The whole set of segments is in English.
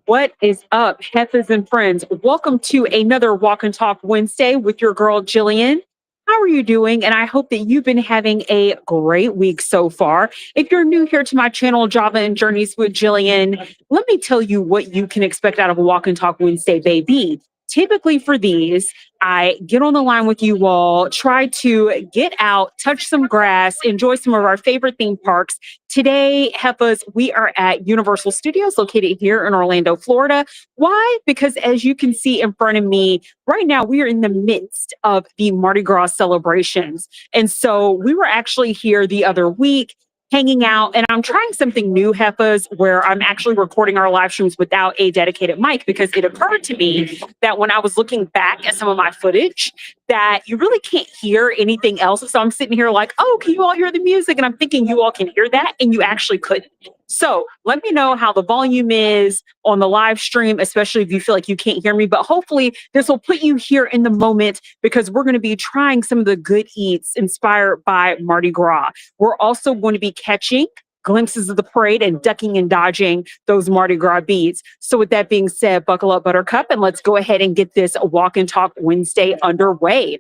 What is up, Heffas and friends? Welcome to another Walk and Talk Wednesday with your girl, Jillian. How are you doing? And I hope that you've been having a great week so far. If you're new here to my channel, Java and Journeys with Jillian, let me tell you what you can expect out of a Walk and Talk Wednesday, baby. Typically for these, I get on the line with you all, try to get out, touch some grass, enjoy some of our favorite theme parks. Today, Heffas, we are at Universal Studios located here in Orlando, Florida. Why? Because as you can see in front of me, right now we are in the midst of the Mardi Gras celebrations. And so we were actually here the other week hanging out, and I'm trying something new, Heffas, where I'm actually recording our live streams without a dedicated mic, because it occurred to me that when I was looking back at some of my footage, that you really can't hear anything else. So I'm sitting here like, oh, can you all hear the music? And I'm thinking you all can hear that, and you actually couldn't. So let me know how the volume is on the live stream, especially if you feel like you can't hear me. But hopefully this will put you here in the moment, because we're going to be trying some of the good eats inspired by Mardi Gras. We're also going to be catching glimpses of the parade and ducking and dodging those Mardi Gras beads. So with that being said, buckle up, Buttercup, and let's go ahead and get this Walk and Talk Wednesday underway.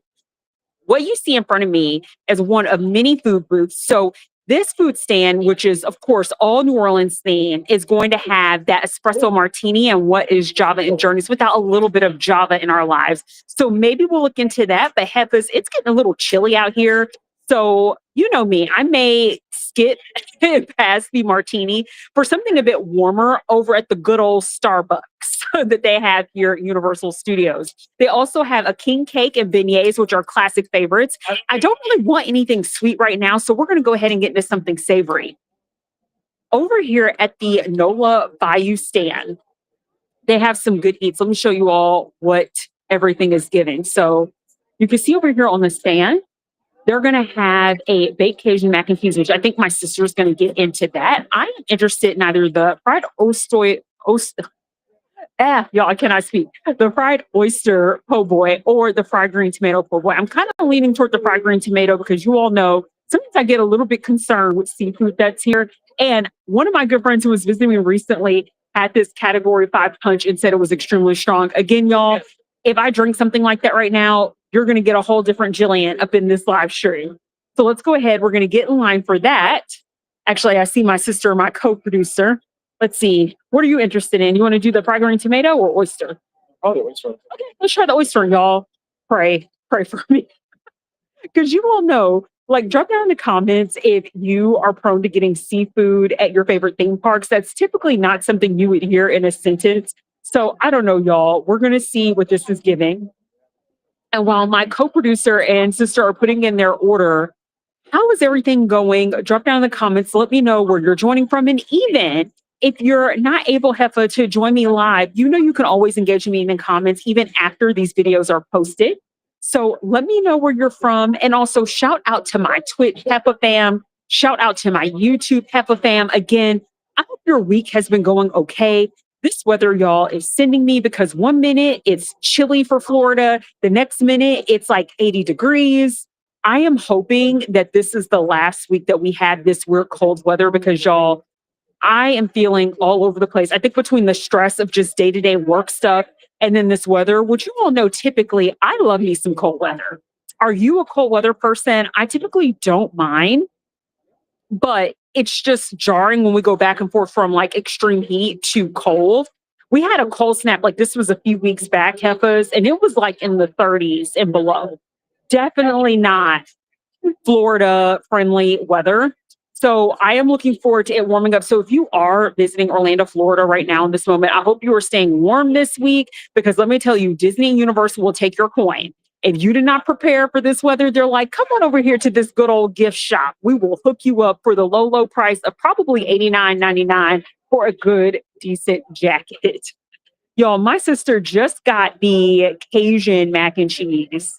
What you see in front of me is one of many food booths. So this food stand, which is, of course, all New Orleans themed, is going to have that espresso martini and what is Java and Journeys without a little bit of Java in our lives. So maybe we'll look into that. But Heffas, it's getting a little chilly out here. So you know me, I may skip past the martini for something a bit warmer over at the good old Starbucks that they have here at Universal Studios. They also have a king cake and beignets, which are classic favorites. I don't really want anything sweet right now, so we're going to go ahead and get into something savory. Over here at the NOLA Bayou stand, they have some good eats. Let me show you all what everything is giving. So you can see over here on the stand, they're going to have a baked Cajun mac and cheese, which I think my sister's going to get into that. I'm interested in either the fried y'all, I cannot speak. The fried oyster po' boy or the fried green tomato po' boy. I'm kind of leaning toward the fried green tomato, because you all know sometimes I get a little bit concerned with seafood that's here. And one of my good friends who was visiting me recently had this category 5 punch and said it was extremely strong. Again, y'all, if I drink something like that right now, you're going to get a whole different Jillian up in this live stream. So let's go ahead. We're going to get in line for that. Actually, I see my sister, my co-producer. Let's see. What are you interested in? You want to do the fried green tomato or oyster? Oh, the oyster. Okay, let's try the oyster, y'all. Pray for me. Because you all know, like, drop down in the comments if you are prone to getting seafood at your favorite theme parks. That's typically not something you would hear in a sentence. So I don't know, y'all. We're going to see what this is giving. And while my co-producer and sister are putting in their order, how is everything going? Drop down in the comments. Let me know where you're joining from. And even if you're not able, Heffa, to join me live, you know you can always engage with me in the comments, even after these videos are posted. So let me know where you're from. And also shout out to my Twitch Heffa fam. Shout out to my YouTube Heffa fam. Again, I hope your week has been going okay. This weather, y'all, is sending me, because one minute it's chilly for Florida. The next minute it's like 80 degrees. I am hoping that this is the last week that we have this weird cold weather, because y'all, I am feeling all over the place. I think between the stress of just day-to-day work stuff and then this weather, which you all know, typically I love me some cold weather. Are you a cold weather person? I typically don't mind, but it's just jarring when we go back and forth from like extreme heat to cold. We had a cold snap, like this was a few weeks back, Heffas, and it was like in the 30s and below. Definitely not Florida friendly weather. So I am looking forward to it warming up. So if you are visiting Orlando, Florida right now in this moment, I hope you are staying warm this week, because let me tell you, Disney and Universal will take your coin. If you did not prepare for this weather, they're like, come on over here to this good old gift shop. We will hook you up for the low price of probably $89.99 for a good, decent jacket. Y'all, my sister just got the Cajun mac and cheese.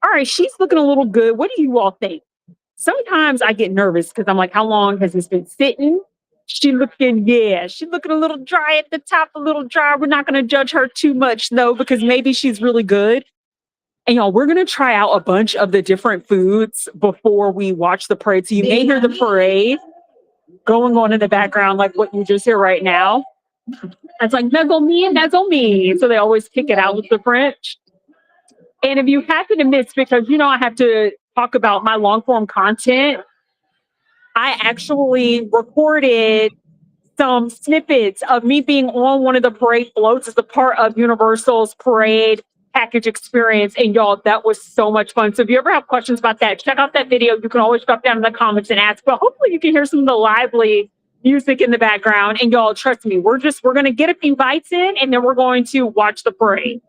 All right, she's looking a little good. What do you all think? Sometimes I get nervous because I'm like, how long has this been sitting? She looking a little dry at the top, a little dry. We're not going to judge her too much, though, because maybe she's really good. And y'all, we're going to try out a bunch of the different foods before we watch the parade. So you may hear the parade going on in the background, like what you just hear right now. It's like nuzzle me and nuzzle me. So they always kick it out with the French. And if you happen to miss, because I have to talk about my long form content, I actually recorded some snippets of me being on one of the parade floats as a part of Universal's parade package experience. And y'all, that was so much fun. So if you ever have questions about that, check out that video. You can always drop down in the comments and ask. But hopefully you can hear some of the lively music in the background. And y'all, trust me, we're gonna get a few bites in and then we're going to watch the parade.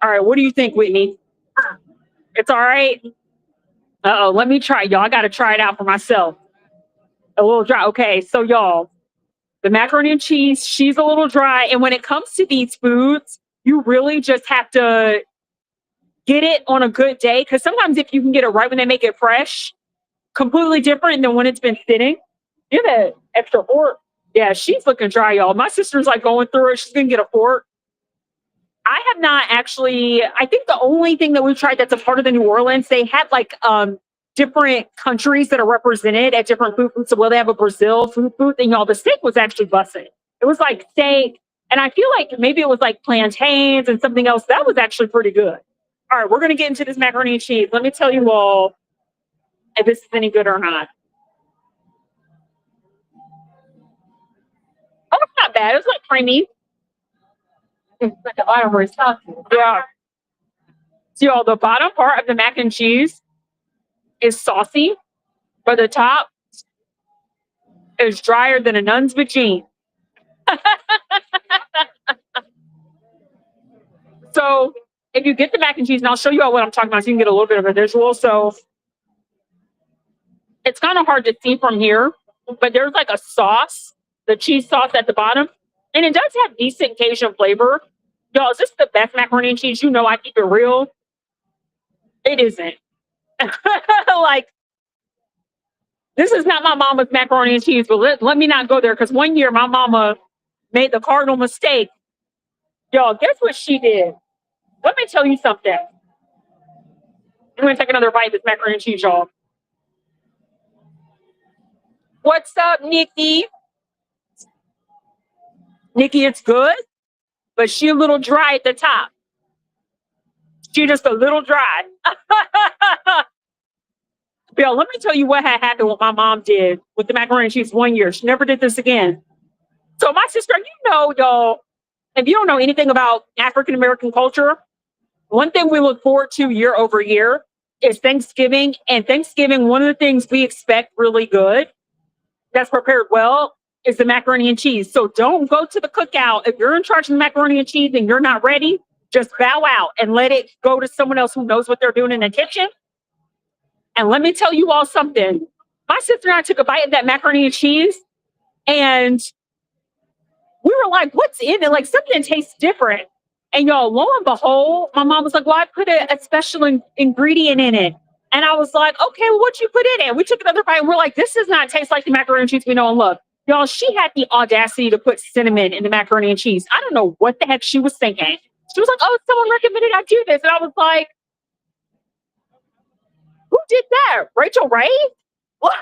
All right, what do you think, Whitney? It's all right. Uh-oh, let me try, y'all. I gotta try it out for myself. A little dry. Okay, so y'all, the macaroni and cheese, she's a little dry. And when it comes to these foods, you really just have to get it on a good day. Because sometimes if you can get it right when they make it fresh, completely different than when it's been sitting. Get an extra fork. Yeah, she's looking dry, y'all. My sister's like going through it. She's gonna get a fork. I have not actually. I think the only thing that we've tried that's a part of the New Orleans, they had like different countries that are represented at different food booths. So, well, they have a Brazil food booth, and y'all, the steak was actually busted. It was like steak, and I feel like maybe it was like plantains and something else. That was actually pretty good. All right, we're gonna get into this macaroni and cheese. Let me tell you all if this is any good or not. Oh, it's not bad. It was like creamy. It's like the bottom where it's tough. Yeah. See, all the bottom part of the mac and cheese is saucy, but the top is drier than a nun's vagine. So if you get the mac and cheese, and I'll show you all what I'm talking about so you can get a little bit of a visual. So it's kind of hard to see from here, but there's like a sauce, the cheese sauce at the bottom, and it does have decent Cajun flavor. Y'all, is this the best macaroni and cheese? I keep it real. It isn't. Like, this is not my mama's macaroni and cheese, but let me not go there because one year my mama made the cardinal mistake. Y'all, guess what she did? Let me tell you something. I'm going to take another bite of this macaroni and cheese, y'all. What's up, Nikki? Nikki, it's good, but she a little dry at the top. She just a little dry. Bill, let me tell you what had happened, what my mom did with the macaroni and cheese one year. She never did this again. So my sister, y'all, if you don't know anything about African American culture, one thing we look forward to year over year is Thanksgiving. And Thanksgiving, one of the things we expect really good that's prepared well is the macaroni and cheese. So don't go to the cookout. If you're in charge of the macaroni and cheese and you're not ready, just bow out and let it go to someone else who knows what they're doing in the kitchen. And let me tell you all something. My sister and I took a bite of that macaroni and cheese, and we were like, what's in it? Like, something tastes different. And y'all, lo and behold, my mom was like, well, I put a special ingredient in it. And I was like, okay, well, what you put in it? We took another bite and we're like, this does not taste like the macaroni and cheese we know and love. Y'all, she had the audacity to put cinnamon in the macaroni and cheese. I don't know what the heck she was thinking. She was like, oh, someone recommended I do this. And I was like, who did that? Rachel Ray? What?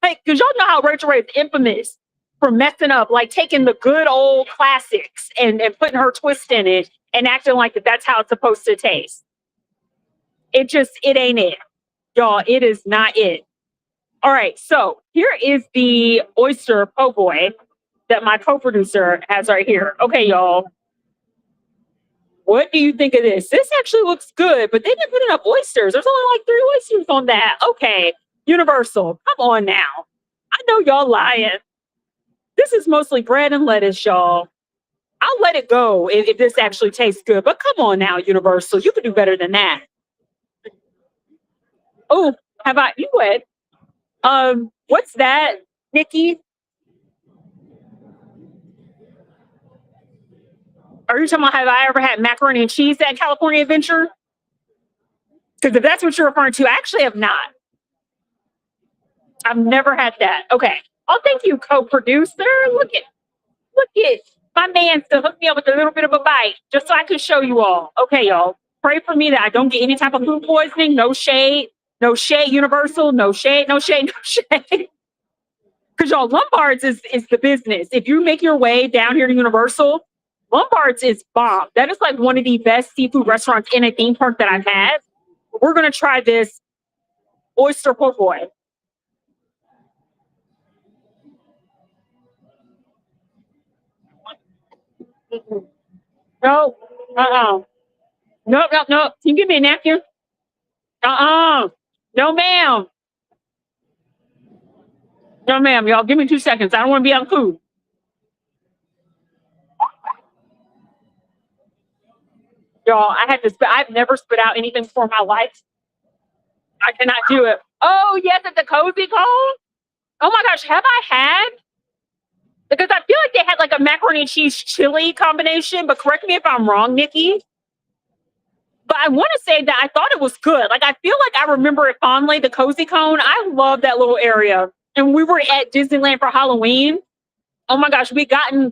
Like, because y'all know how Rachel Ray is infamous for messing up, like taking the good old classics and putting her twist in it and acting like that's how it's supposed to taste. It ain't it. Y'all, it is not it. All right, so here is the oyster po' boy that my co-producer has right here. Okay, y'all. What do you think of this? This actually looks good, but they didn't put enough oysters. There's only like 3 oysters on that. Okay, Universal, come on now. I know y'all lying. This is mostly bread and lettuce, y'all. I'll let it go if this actually tastes good, but come on now, Universal. You could do better than that. Oh, how about you, Ed? What's that, Nikki? Are you talking about have I ever had macaroni and cheese at California Adventure? Because if that's what you're referring to, I actually have not. I've never had that. Okay. Oh, thank you, co-producer. Look at my man to hook me up with a little bit of a bite, just so I can show you all. Okay, y'all. Pray for me that I don't get any type of food poisoning. No shade. No shade, Universal. No shade. No shade. No shade. Because Because y'all, Lombards is the business. If you make your way down here to Universal, Lombards is bomb. That is like one of the best seafood restaurants in a theme park that I've had. We're gonna try this oyster po' boy. Mm-mm. No, no, no, no. Can you give me a napkin? No, ma'am. No, ma'am. Y'all, give me 2 seconds. I don't want to be on food. Y'all, I had to spit. I've never spit out anything before in my life. I cannot do it. Oh, yes, at the Cozy Cone. Oh my gosh, have I had? Because I feel like they had like a macaroni and cheese chili combination, but correct me if I'm wrong, Nikki. But I want to say that I thought it was good. Like I feel like I remember it fondly, the Cozy Cone. I love that little area. And we were at Disneyland for Halloween. Oh my gosh, I'm trying to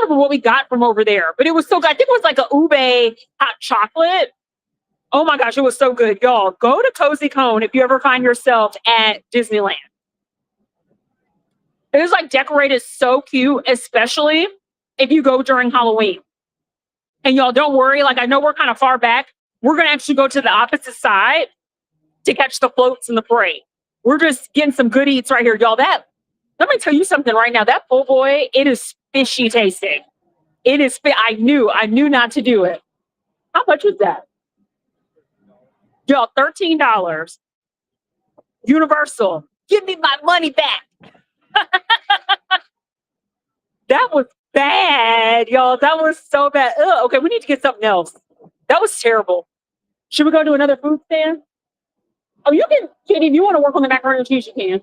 remember what we got from over there, but it was so good. I think it was like a ube hot chocolate. Oh my gosh, it was so good. Y'all, go to Cozy Cone if you ever find yourself at Disneyland. It is like decorated so cute, especially if you go during Halloween. And y'all, don't worry. Like, I know we're kind of far back. We're going to actually go to the opposite side to catch the floats in the parade. We're just getting some good eats right here, y'all. Let me tell you something right now. That po' boy, it is fishy tasting. It is, I knew not to do it. How much was that? Y'all, $13. Universal. Give me my money back. That was bad, y'all. That was so bad. Ugh, okay, we need to get something else. That was terrible. Should we go to another food stand? Oh, you can, Katie, if you want to work on the macaroni and cheese, you can.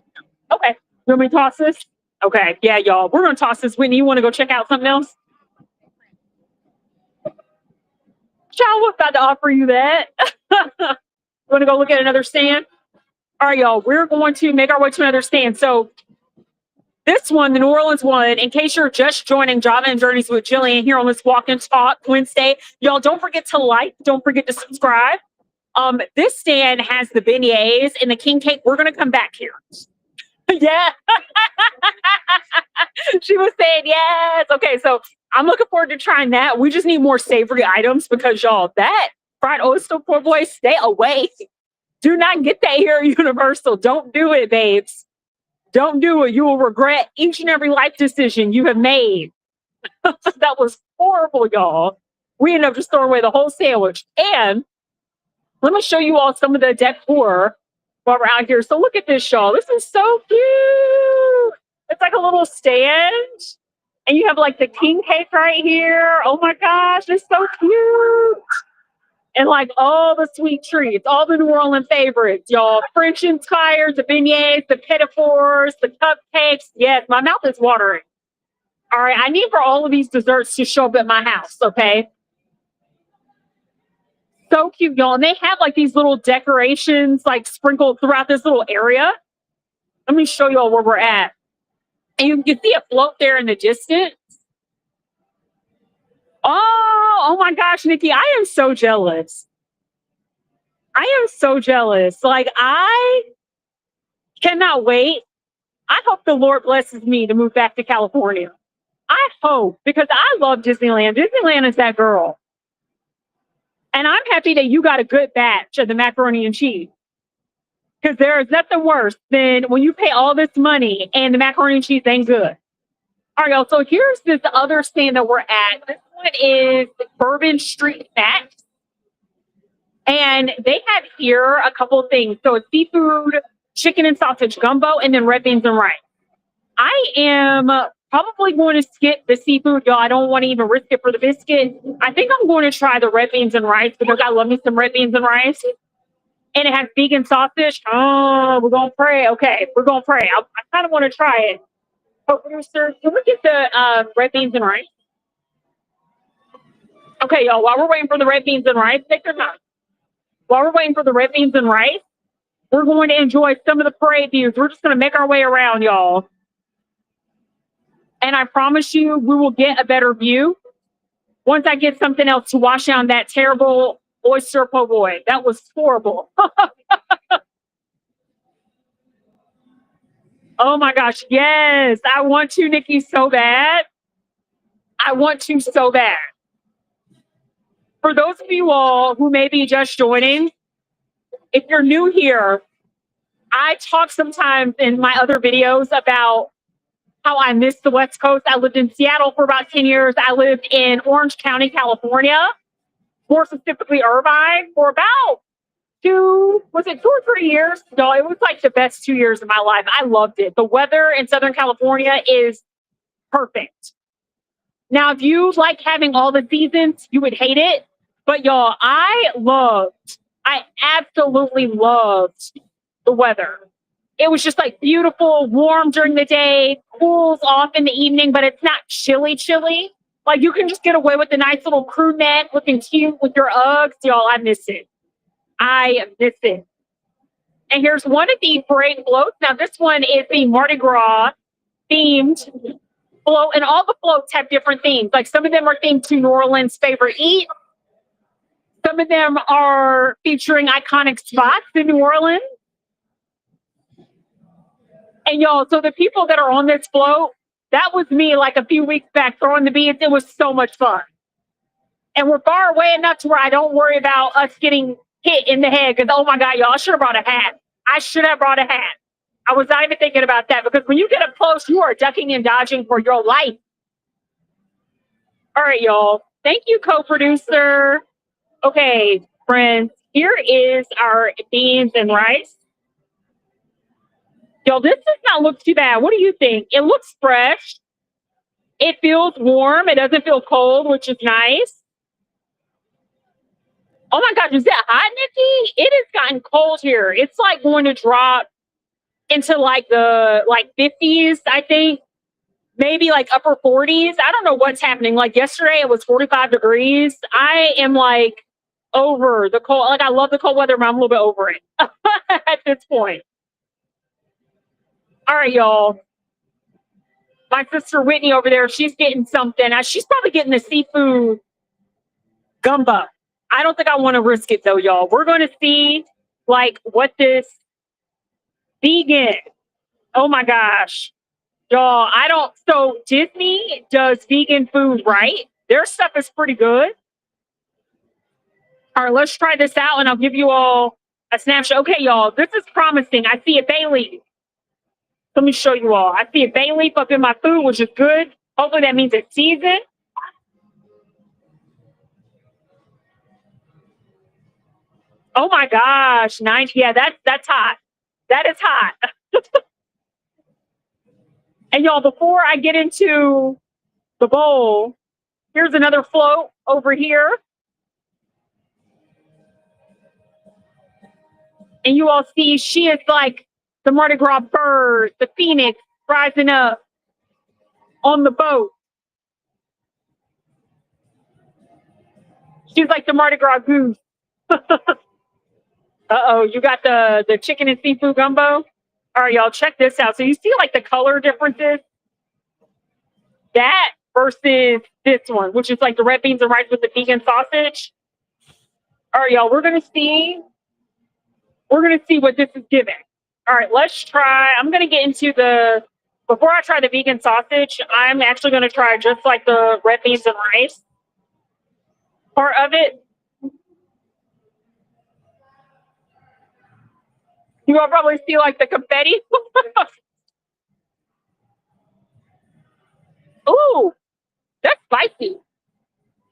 Okay. You want me to toss this? Okay. Yeah, y'all. We're going to toss this. Whitney, you want to go check out something else? Child was about to offer you that. You want to go look at another stand? All right, y'all. We're going to make our way to another stand. So this one, the New Orleans one, in case you're just joining Java and Journeys with Jillian here on this Walk and Talk Wednesday, y'all don't forget to like, don't forget to subscribe. This stand has the beignets and the king cake. We're gonna come back here. Yeah. She was saying yes. Okay, so I'm looking forward to trying that. We just need more savory items because y'all, that fried oyster poor boy, stay away. Do not get that here at Universal. Don't do it, babes. Don't do it. You will regret each and every life decision you have made. That was horrible, y'all. We ended up just throwing away the whole sandwich. And let me show you all some of the decor while we're out here. So look at this, y'all. This is so cute. It's like a little stand. And you have like the king cake right here. Oh my gosh, it's so cute. And like all the sweet treats, all the New Orleans favorites, y'all. French inspired, the beignets, the petit fours, the cupcakes. Yes, my mouth is watering. All right, I need for all of these desserts to show up at my house, okay? So cute, y'all. And they have like these little decorations like sprinkled throughout this little area. Let me show y'all where we're at. And you can see a float there in the distance. Oh my gosh, Nikki, I am so jealous. I am so jealous. Like, I cannot wait. I hope the Lord blesses me to move back to California. I hope, because I love Disneyland. Disneyland is that girl. And I'm happy that you got a good batch of the macaroni and cheese. Because there is nothing worse than when you pay all this money and the macaroni and cheese ain't good. All right, y'all. So here's this other stand that we're at. This one is Bourbon Street Snacks. And they have here a couple of things. So it's seafood, chicken and sausage gumbo, and then red beans and rice. I am probably going to skip the seafood, y'all. I don't want to even risk it for the biscuit. I think I'm going to try the red beans and rice because I love me some red beans and rice. And it has vegan sausage. Oh, we're going to pray. Okay, we're going to pray. I kind of want to try it. Oh, producer, can we get the red beans and rice? Okay, y'all, while we're waiting for the red beans and rice, take your time. While we're waiting for the red beans and rice, we're going to enjoy some of the parade views. We're just going to make our way around, y'all. And I promise you, we will get a better view once I get something else to wash down that terrible oyster po' boy. That was horrible. Oh my gosh, yes. I want to, Nikki, so bad. I want to so bad. For those of you all who may be just joining, if you're new here, I talk sometimes in my other videos about how I miss the West Coast. I lived in Seattle for about 10 years. I lived in Orange County, California, more specifically Irvine, for about was it 2 or 3 years? No, it was like the best 2 years of my life. I loved it. The weather in Southern California is perfect. Now, if you like having all the seasons, you would hate it. But y'all, I absolutely loved the weather. It was just like beautiful, warm during the day, cools off in the evening, but it's not chilly, chilly. Like you can just get away with a nice little crew neck looking cute with your Uggs. Y'all, I miss it. I miss it. And here's one of the parade floats. Now, this one is the Mardi Gras themed float, and all the floats have different themes. Like some of them are themed to New Orleans' favorite eat. Some of them are featuring iconic spots in New Orleans. And y'all, so the people that are on this float, that was me like a few weeks back throwing the beads. It was so much fun. And we're far away enough to where I don't worry about us getting hit in the head because, oh my God, y'all, I should have brought a hat. I should have brought a hat. I was not even thinking about that because when you get up close, you are ducking and dodging for your life. All right, y'all. Thank you, co-producer. Okay, friends, here is our beans and rice. Yo, this does not look too bad. What do you think? It looks fresh. It feels warm. It doesn't feel cold, which is nice. Oh my gosh, is that hot, Nikki? It has gotten cold here. It's like going to drop into like the 50s, I think. Maybe like upper 40s. I don't know what's happening. Like yesterday it was 45 degrees. I am like over the cold. Like I love the cold weather, but I'm a little bit over it at this point. All right, y'all. My sister Whitney over there, she's getting something. She's probably getting the seafood gumbo. I don't think I want to risk it though, y'all. We're going to see like what this vegan. Oh my gosh. Y'all, I don't. So Disney does vegan food, right? Their stuff is pretty good. All right, let's try this out and I'll give you all a snapshot. Okay, y'all, this is promising. I see a bay leaf. Let me show you all. I see a bay leaf up in my food, which is good. Hopefully that means it's seasoned. Oh my gosh, nice. Yeah, that's hot. That is hot. And y'all, before I get into the bowl, here's another float over here. And you all see she is like the Mardi Gras bird, the phoenix rising up on the boat. She's like the Mardi Gras goose. Uh-oh, you got the chicken and seafood gumbo? All right, y'all, check this out. So you see like the color differences? That versus this one, which is like the red beans and rice with the vegan sausage. All right, y'all, we're gonna see what this is giving. All right, let's try. I'm gonna get into before I try the vegan sausage, I'm actually gonna try just like the red beans and rice part of it. You all probably see like the confetti. Ooh, that's spicy.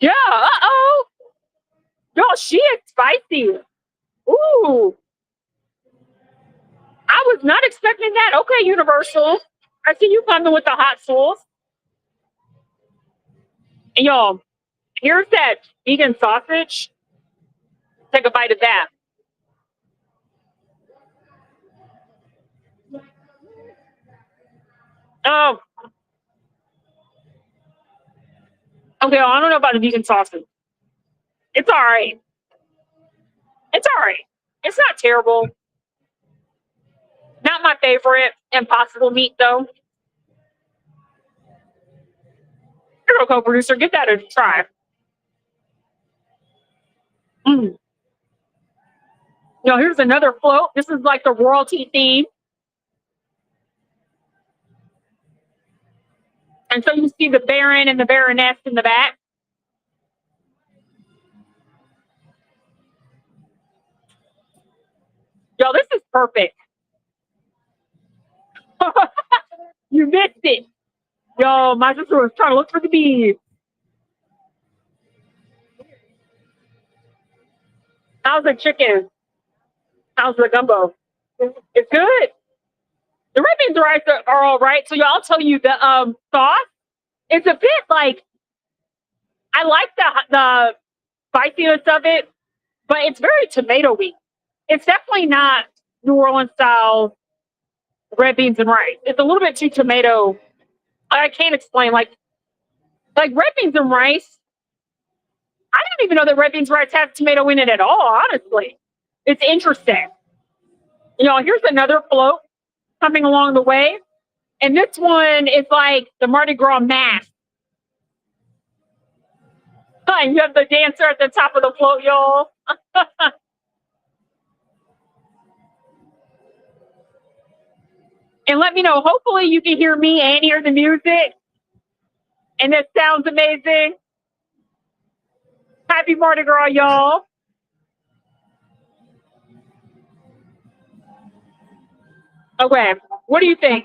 Yeah, uh-oh. Yo, she is spicy. Ooh. I was not expecting that. Okay, Universal. I see you coming with the hot sauce. And y'all, here's that vegan sausage. Take a bite of that. Oh, okay. I don't know about the vegan sausage. It's all right. It's all right. It's not terrible. Not my favorite impossible meat though. Here we go, producer. Give that a try. Mm. Here's another float. This is like the royalty theme. And so you see the Baron and the Baroness in the back. Yo, this is perfect. You missed it. Yo, my sister was trying to look for the bees. How's the chicken? How's the gumbo? It's good. The red beans and rice are all right. So y'all tell you the sauce. It's a bit like I like the spiciness of it, but it's very tomatoey. It's definitely not New Orleans style red beans and rice. It's a little bit too tomato. I can't explain like red beans and rice. I didn't even know that red beans and rice has tomato in it at all. Honestly, it's interesting. Here's another float coming along the way, and this one is like the Mardi Gras mask. And you have the dancer at the top of the float, y'all. And let me know. Hopefully, you can hear me and hear the music. And it sounds amazing. Happy Mardi Gras, y'all. Okay. What do you think?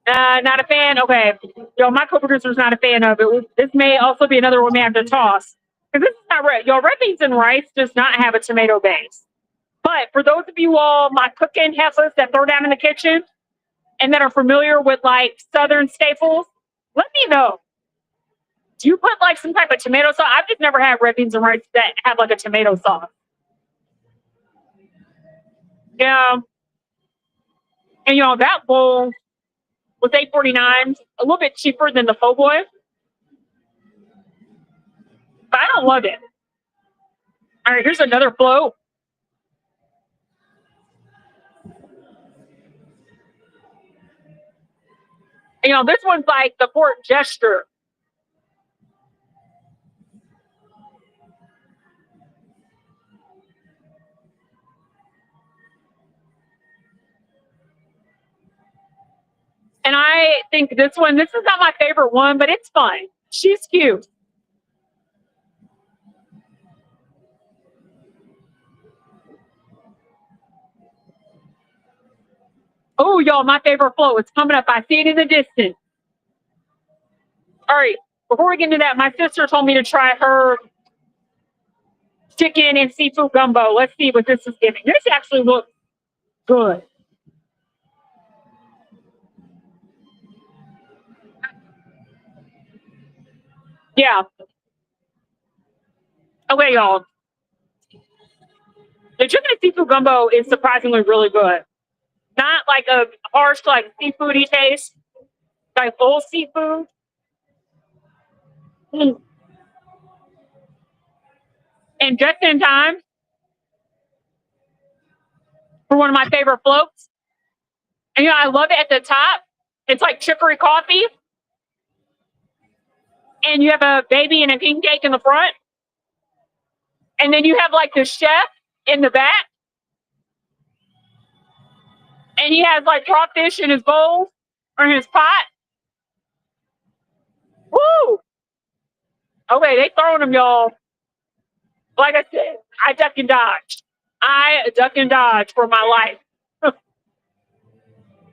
Not a fan? Okay. Yo, my co-producer's not a fan of it. This may also be another one we have to toss. Because this is not red. Yo, red beans and rice does not have a tomato base. But for those of you all, my cooking Heffas that throw down in the kitchen and that are familiar with like Southern staples, let me know. Do you put like some type of tomato sauce? I've just never had red beans and rice that have like a tomato sauce. Yeah. And that bowl was $8.49, a little bit cheaper than the po' boy, but I don't love it. All right, here's another float. And, this one's like the port gesture. And I think this is not my favorite one, but it's fun. She's cute. Oh, y'all, my favorite float. It's coming up. I see it in the distance. All right, before we get into that, my sister told me to try her chicken and seafood gumbo. Let's see what this is giving. This actually looks good. Yeah. Okay, y'all. The chicken and seafood gumbo is surprisingly really good. Not like a harsh, like seafoody taste, like full seafood. Mm. And just in time for one of my favorite floats. And I love it at the top. It's like chicory coffee. And you have a baby and a king cake in the front. And then you have like the chef in the back. And he has like crawfish in his bowl or in his pot. Woo! Okay, they throwing them, y'all. Like I said, I duck and dodge. I duck and dodge for my life.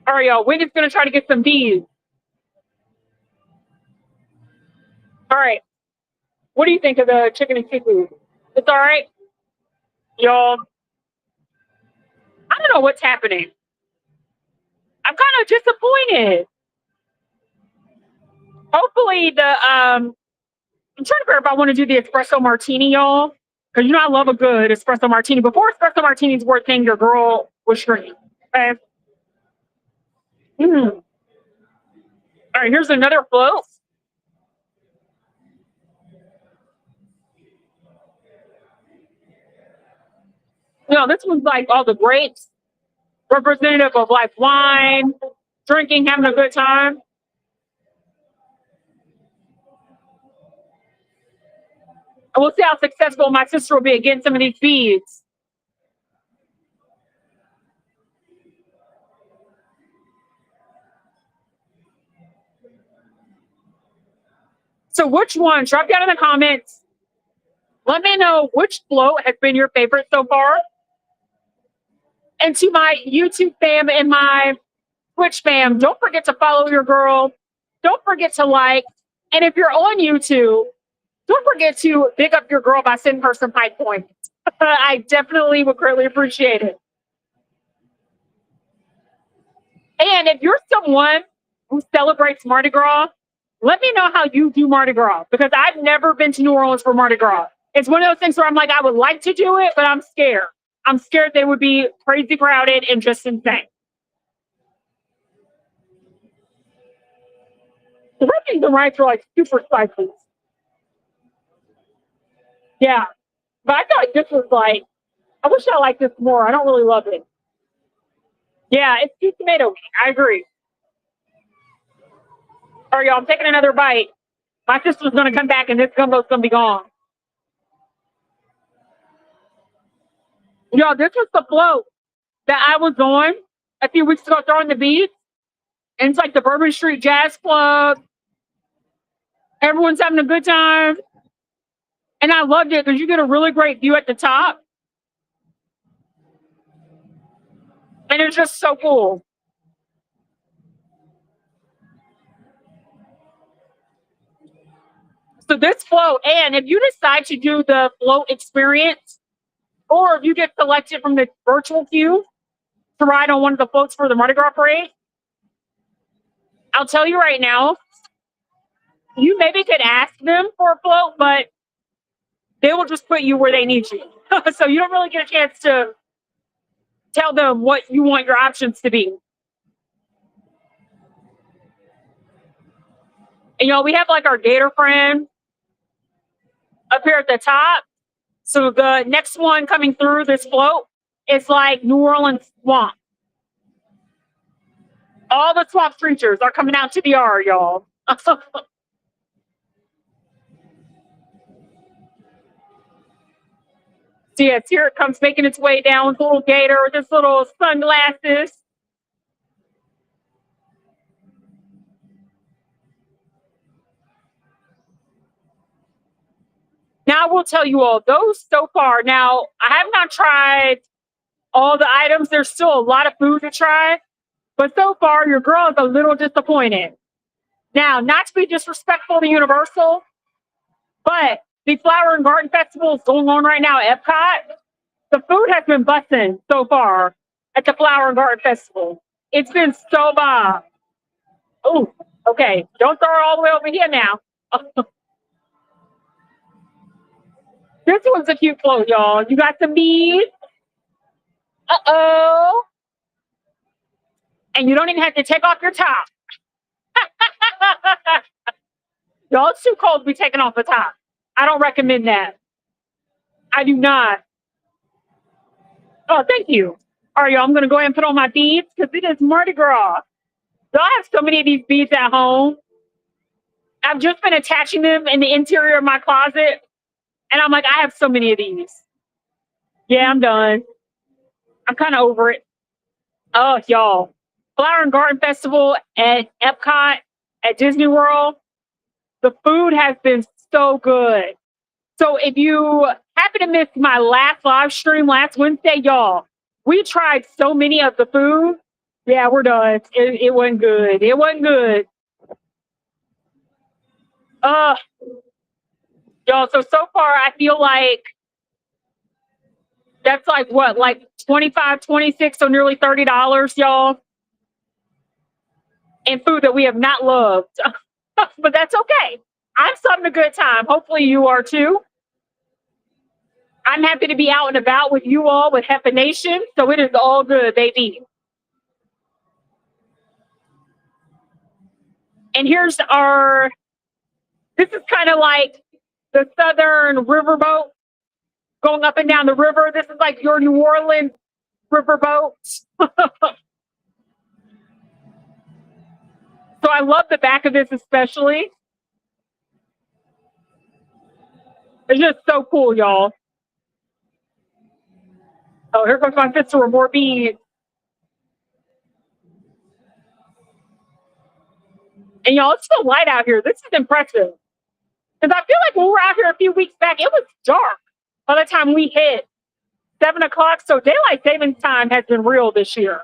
All right, y'all. We're just gonna try to get some bees. All right. What do you think of the chicken and seafood? It's all right, y'all. I don't know what's happening. I'm kind of disappointed. Hopefully, I'm trying to figure if I want to do the espresso martini, y'all, because I love a good espresso martini. Before espresso martini's worth thing, your girl was drinking. Okay. All right, here's another float. This one's like all the grapes, representative of like wine, drinking, having a good time. And we'll see how successful my sister will be at getting some of these beads. So which one? Drop down in the comments. Let me know which float has been your favorite so far. And to my YouTube fam and my Twitch fam, don't forget to follow your girl. Don't forget to like. And if you're on YouTube, don't forget to big up your girl by sending her some high points. I definitely would greatly appreciate it. And if you're someone who celebrates Mardi Gras, let me know how you do Mardi Gras because I've never been to New Orleans for Mardi Gras. It's one of those things where I'm like, I would like to do it, but I'm scared. I'm scared they would be crazy crowded and just insane. The Russians and rice are like super spicy. Yeah. But I thought this was like, I wish I liked this more. I don't really love it. Yeah, it's too tomato. I agree. All right, y'all, I'm taking another bite. My sister's going to come back and this gumbo's going to be gone. Yo, this was the float that I was on a few weeks ago throwing the beads. And it's like the Bourbon Street Jazz Club. Everyone's having a good time. And I loved it because you get a really great view at the top. And it's just so cool. So this float, and if you decide to do the float experience, or if you get selected from the virtual queue to ride on one of the floats for the Mardi Gras parade, I'll tell you right now, you maybe could ask them for a float, but they will just put you where they need you. So you don't really get a chance to tell them what you want your options to be. And y'all, we have like our gator friend up here at the top. So the next one coming through this float is like New Orleans swamp. All the swamp creatures are coming out to the yard, y'all. So yes, here it comes making its way down with the little gator with his little sunglasses. Now I will tell you all those so far. Now I have not tried all the items. There's still a lot of food to try, but so far your girl is a little disappointed. Now, not to be disrespectful to Universal, but the Flower and Garden Festival is going on right now at Epcot. The food has been busting so far at the Flower and Garden Festival. It's been so bomb. Oh, okay. Don't throw it all the way over here now. This one's a cute float, y'all. You got some beads. Uh-oh. And you don't even have to take off your top. Y'all, it's too cold to be taking off the top. I don't recommend that. I do not. Oh, thank you. All right, y'all, I'm going to go ahead and put on my beads because it is Mardi Gras. So I have so many of these beads at home. I've just been attaching them in the interior of my closet. And I'm like, I have so many of these. Yeah, I'm done. I'm kind of over it. Oh, y'all. Flower and Garden Festival at Epcot at Disney World. The food has been so good. So if you happen to miss my last live stream last Wednesday, y'all, we tried so many of the food. Yeah, we're done. It wasn't good. It wasn't good. Y'all, so far I feel like that's like what, like 25, 26, so nearly $30, y'all. And food that we have not loved. But that's okay. I'm having a good time. Hopefully you are too. I'm happy to be out and about with you all with Heffa Nation. So it is all good, baby. And here's our, this is kind of like the Southern riverboat going up and down the river. This is like your New Orleans riverboat. So I love the back of this especially. It's just so cool, y'all. Oh, here comes my sister with more beads. And y'all, it's so light out here. This is impressive. Because I feel like when we were out here a few weeks back, it was dark by the time we hit 7 o'clock. So daylight savings time has been real this year.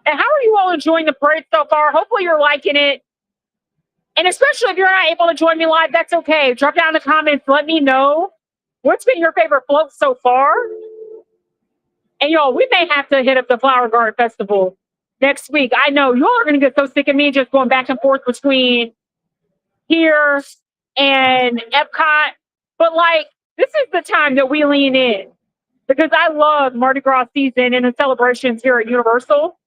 And how are you all enjoying the parade so far? Hopefully you're liking it. And especially if you're not able to join me live, that's okay. Drop down in the comments. Let me know what's been your favorite float so far. And y'all, we may have to hit up the Flower Garden Festival next week. I know y'all are going to get so sick of me just going back and forth between here and Epcot. But like, this is the time that we lean in because I love Mardi Gras season and the celebrations here at Universal.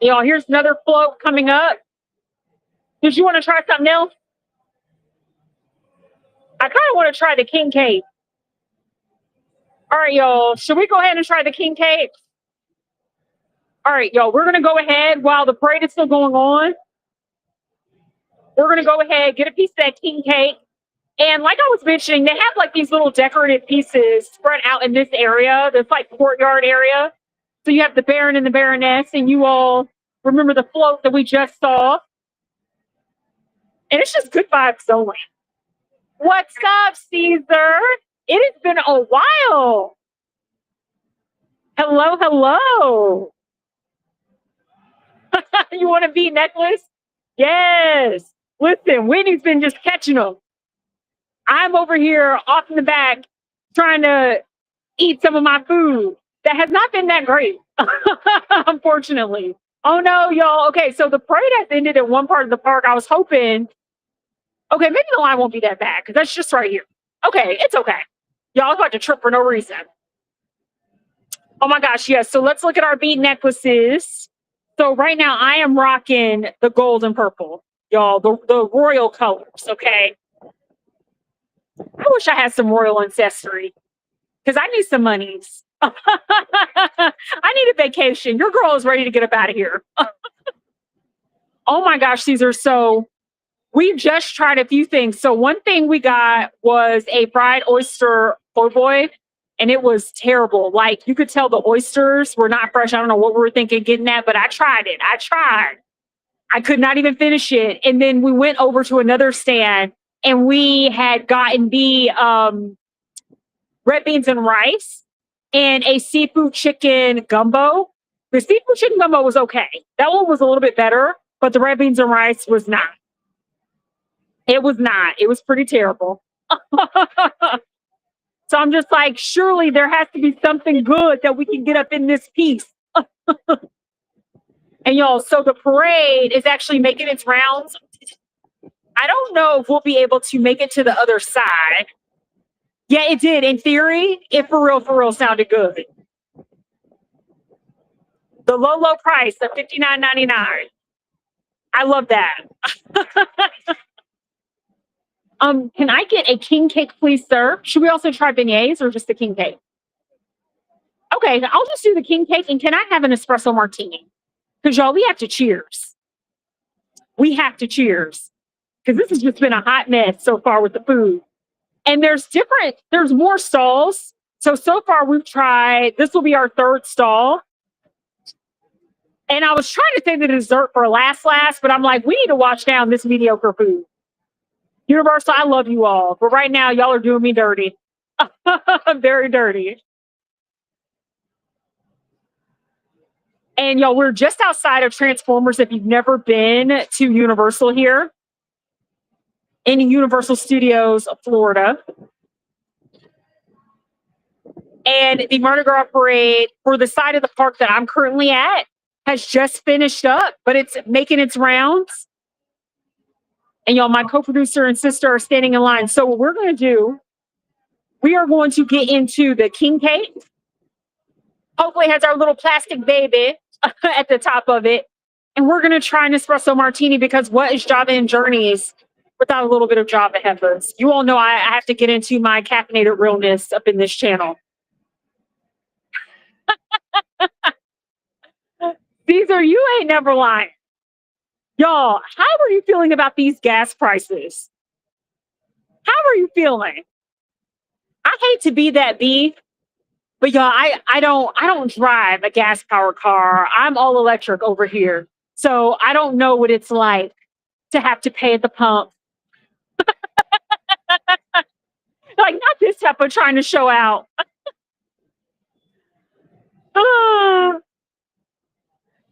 Y'all, here's another float coming up. Did you want to try something else? I kind of want to try the king cake. All right, y'all. Should we go ahead and try the king cake? All right, y'all. We're going to go ahead while the parade is still going on. We're going to go ahead, get a piece of that king cake. And like I was mentioning, they have like these little decorative pieces spread out in this area, this like courtyard area. So you have the Baron and the Baroness, and you all remember the float that we just saw. And it's just good vibes only. What's up, Caesar? It has been a while. Hello, hello. You want a bead necklace? Yes. Listen, Whitney's been just catching them. I'm over here off in the back trying to eat some of my food that has not been that great, unfortunately. Oh no, y'all. Okay, so the parade has ended at one part of the park. I was hoping, okay, maybe the line won't be that bad because that's just right here. Okay, it's okay. Y'all, I was about to trip for no reason. Oh my gosh, yes. So let's look at our bead necklaces. So right now I am rocking the gold and purple, y'all, the royal colors, okay? I wish I had some royal ancestry because I need some monies. I need a vacation. Your girl is ready to get up out of here. Oh my gosh, Caesar. So we just tried a few things. So one thing we got was a fried oyster po' boy, and it was terrible. Like you could tell the oysters were not fresh. I don't know what we were thinking getting that, but I tried it. I tried. I could not even finish it. And then we went over to another stand and we had gotten the red beans and rice and a seafood chicken gumbo. The seafood chicken gumbo was okay. That one was a little bit better, but the red beans and rice was not. It was not. It was pretty terrible. So I'm just like, surely there has to be something good that we can get up in this piece. And y'all, so the parade is actually making its rounds. I don't know if we'll be able to make it to the other side. Yeah, it did. In theory, it for real sounded good. The low price of $59.99. I love that. Can I get a king cake, please, sir? Should we also try beignets or just the king cake? Okay, I'll just do the king cake. And can I have an espresso martini? Because y'all, we have to cheers. We have to cheers. Because this has just been a hot mess so far with the food. And there's more stalls. So far we've tried, this will be our third stall. And I was trying to say the dessert for last, but I'm like, we need to watch down this mediocre food. Universal, I love you all. But right now, y'all are doing me dirty. Very dirty. And y'all, we're just outside of Transformers if you've never been to Universal here in Universal Studios, Florida. And the Mardi Gras parade for the side of the park that I'm currently at has just finished up, but it's making its rounds. And y'all, my co-producer and sister are standing in line. So what we're going to do, we are going to get into the king cake. Hopefully it has our little plastic baby at the top of it. And we're going to try an espresso martini because what is Java and Journeys without a little bit of Java Heffas? You all know I have to get into my caffeinated realness up in this channel. Caesar, you ain't never lying. Y'all, how are you feeling about these gas prices? How are you feeling? I hate to be that bee, But y'all, I don't drive a gas powered car. I'm all electric over here. So I don't know what it's like to have to pay at the pump. Like not this type of trying to show out. Ah.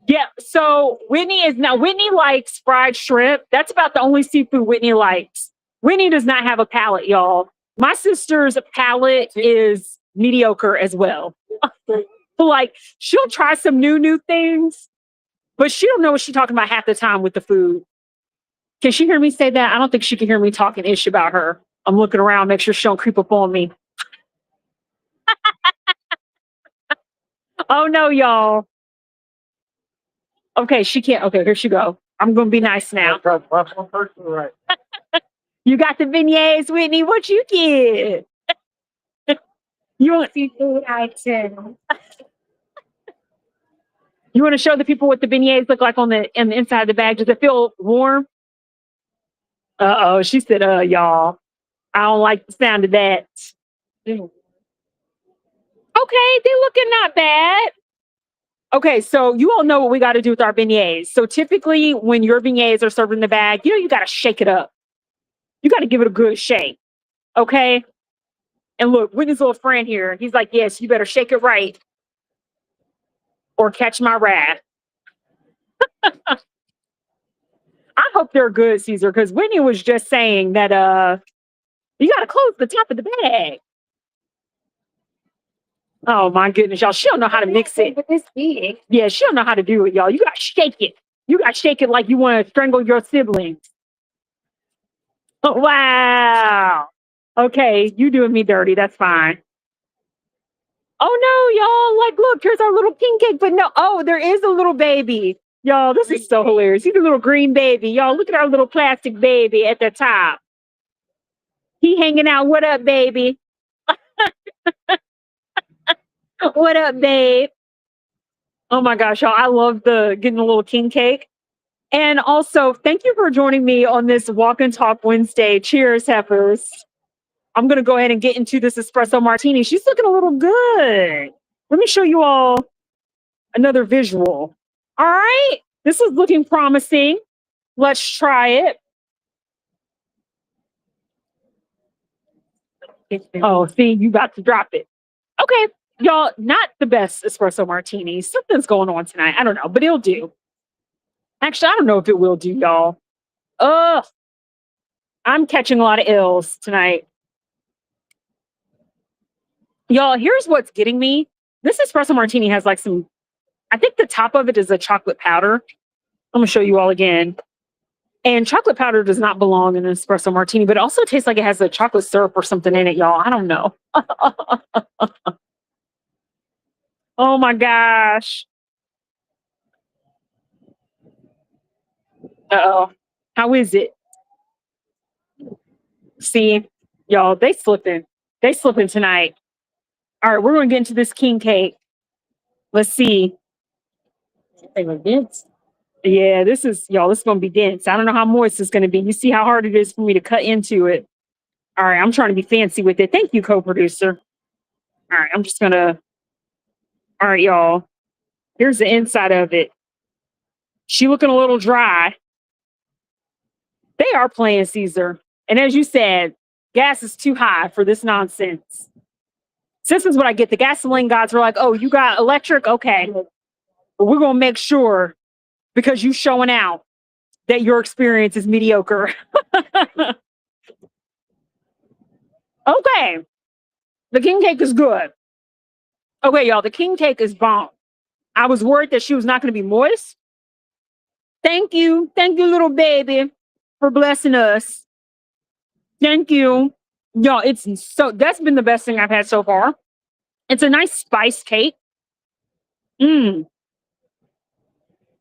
Yeah, so Whitney likes fried shrimp. That's about the only seafood Whitney likes. Whitney does not have a palate, y'all. My sister's palate is mediocre as well. Like she'll try some new things, but she don't know what she's talking about half the time with the food. Can she hear me say that? I don't think she can hear me talking ish about her. I'm looking around, make sure she don't creep up on me. Oh no, y'all. Okay, she can't. Okay, here she go. I'm gonna be nice now. You got the beignets, Whitney. What you get? You want seafood item? You want to show the people what the beignets look like on the inside of the bag? Does it feel warm? She said, y'all. I don't like the sound of that. Okay, they looking not bad. Okay, so you all know what we got to do with our beignets. So typically, when your beignets are served in the bag, you got to shake it up. You got to give it a good shake. Okay. And look, Whitney's little friend here. He's like, yes, you better shake it right or catch my wrath. I hope they're good, Caesar, because Whitney was just saying that you gotta close the top of the bag. Oh my goodness, y'all. She don't know how to mix it. But this big. Yeah, she don't know how to do it, y'all. You gotta shake it. You gotta shake it like you want to strangle your siblings. Oh, wow. Okay, you doing me dirty. That's fine. Oh no, y'all. Like, look, here's our little king cake. But no, oh, there is a little baby. Y'all, this is so hilarious. He's a little green baby. Y'all, look at our little plastic baby at the top. He hanging out. What up, baby? What up, babe? Oh my gosh, y'all. I love the getting a little king cake. And also, thank you for joining me on this Walk and Talk Wednesday. Cheers, Heffers. I'm going to go ahead and get into this espresso martini. She's looking a little good. Let me show you all another visual. All right. This is looking promising. Let's try it. Oh, see, you about to drop it. Okay. Y'all, not the best espresso martini. Something's going on tonight. I don't know, but it'll do. Actually, I don't know if it will do, y'all. Ugh. I'm catching a lot of ills tonight. Y'all, here's what's getting me. This espresso martini has like some, I think the top of it is a chocolate powder. I'm going to show you all again. And chocolate powder does not belong in an espresso martini, but it also tastes like it has a chocolate syrup or something in it, y'all. I don't know. Oh my gosh. Uh-oh. How is it? See, y'all, they slipping. They slipping tonight. All right, we're going to get into this king cake. Let's see. They were dense. Yeah, this is, y'all, this is going to be dense. I don't know how moist it's going to be. You see how hard it is for me to cut into it. All right, I'm trying to be fancy with it. Thank you, co-producer. All right, I'm just going to, all right, y'all. Here's the inside of it. She looking a little dry. They are playing Caesar. And as you said, gas is too high for this nonsense. So this is what I get. The gasoline gods are like, oh, you got electric? Okay. But we're going to make sure, because you showing out, that your experience is mediocre. Okay. The king cake is good. Okay, y'all, the king cake is bomb. I was worried that she was not going to be moist. Thank you. Thank you, little baby, for blessing us. Thank you. Y'all, that's been the best thing I've had so far. It's a nice spice cake. Mm.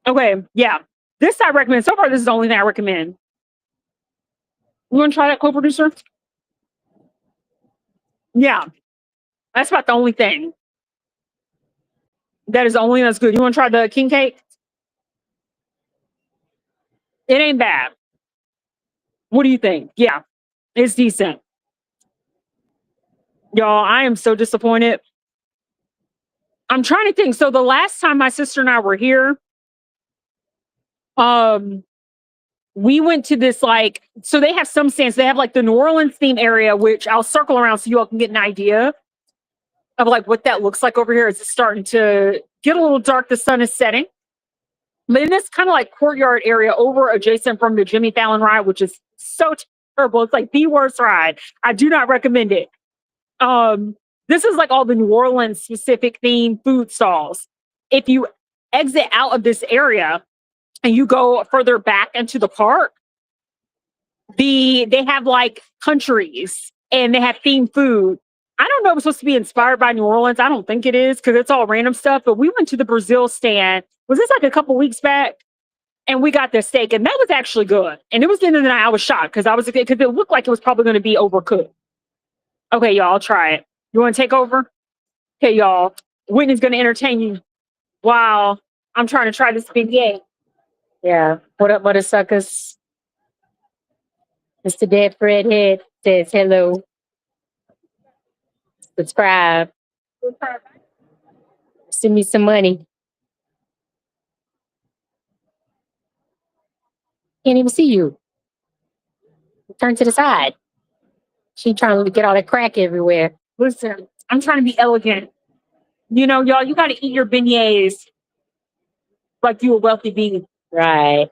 Okay, yeah. This I recommend. So far, this is the only thing I recommend. You want to try that, co-producer? Yeah. That's about the only thing. That is the only thing that's good. You want to try the king cake? It ain't bad. What do you think? Yeah, it's decent. Y'all, I am so disappointed. I'm trying to think. So the last time my sister and I were here, um, we went to this like so they have some stands. They have like the New Orleans theme area, which I'll circle around so you all can get an idea of like what that looks like over here. It's starting to get a little dark. The sun is setting. But in this kind of like courtyard area over adjacent from the Jimmy Fallon ride, which is so terrible. It's like the worst ride. I do not recommend it. This is like all the New Orleans specific themed food stalls. If you exit out of this area and you go further back into the park, they have like countries and they have themed food. I don't know if it's supposed to be inspired by New Orleans. I don't think it is because it's all random stuff. But we went to the Brazil stand. Was this like a couple weeks back? And we got the steak, and that was actually good. And it was the end of the night. I was shocked because it looked like it was probably going to be overcooked. Okay, y'all, I'll try it. You want to take over? Okay, y'all. Whitney's going to entertain you. Wow, I'm trying to try this beignet. Yeah. What up, mother suckers? Mr. Dead Fred Head says hello. Subscribe. Send me some money. Can't even see you. Turn to the side. She trying to get all that crack everywhere. Listen, I'm trying to be elegant. You know, y'all, you got to eat your beignets like you a wealthy being. Right.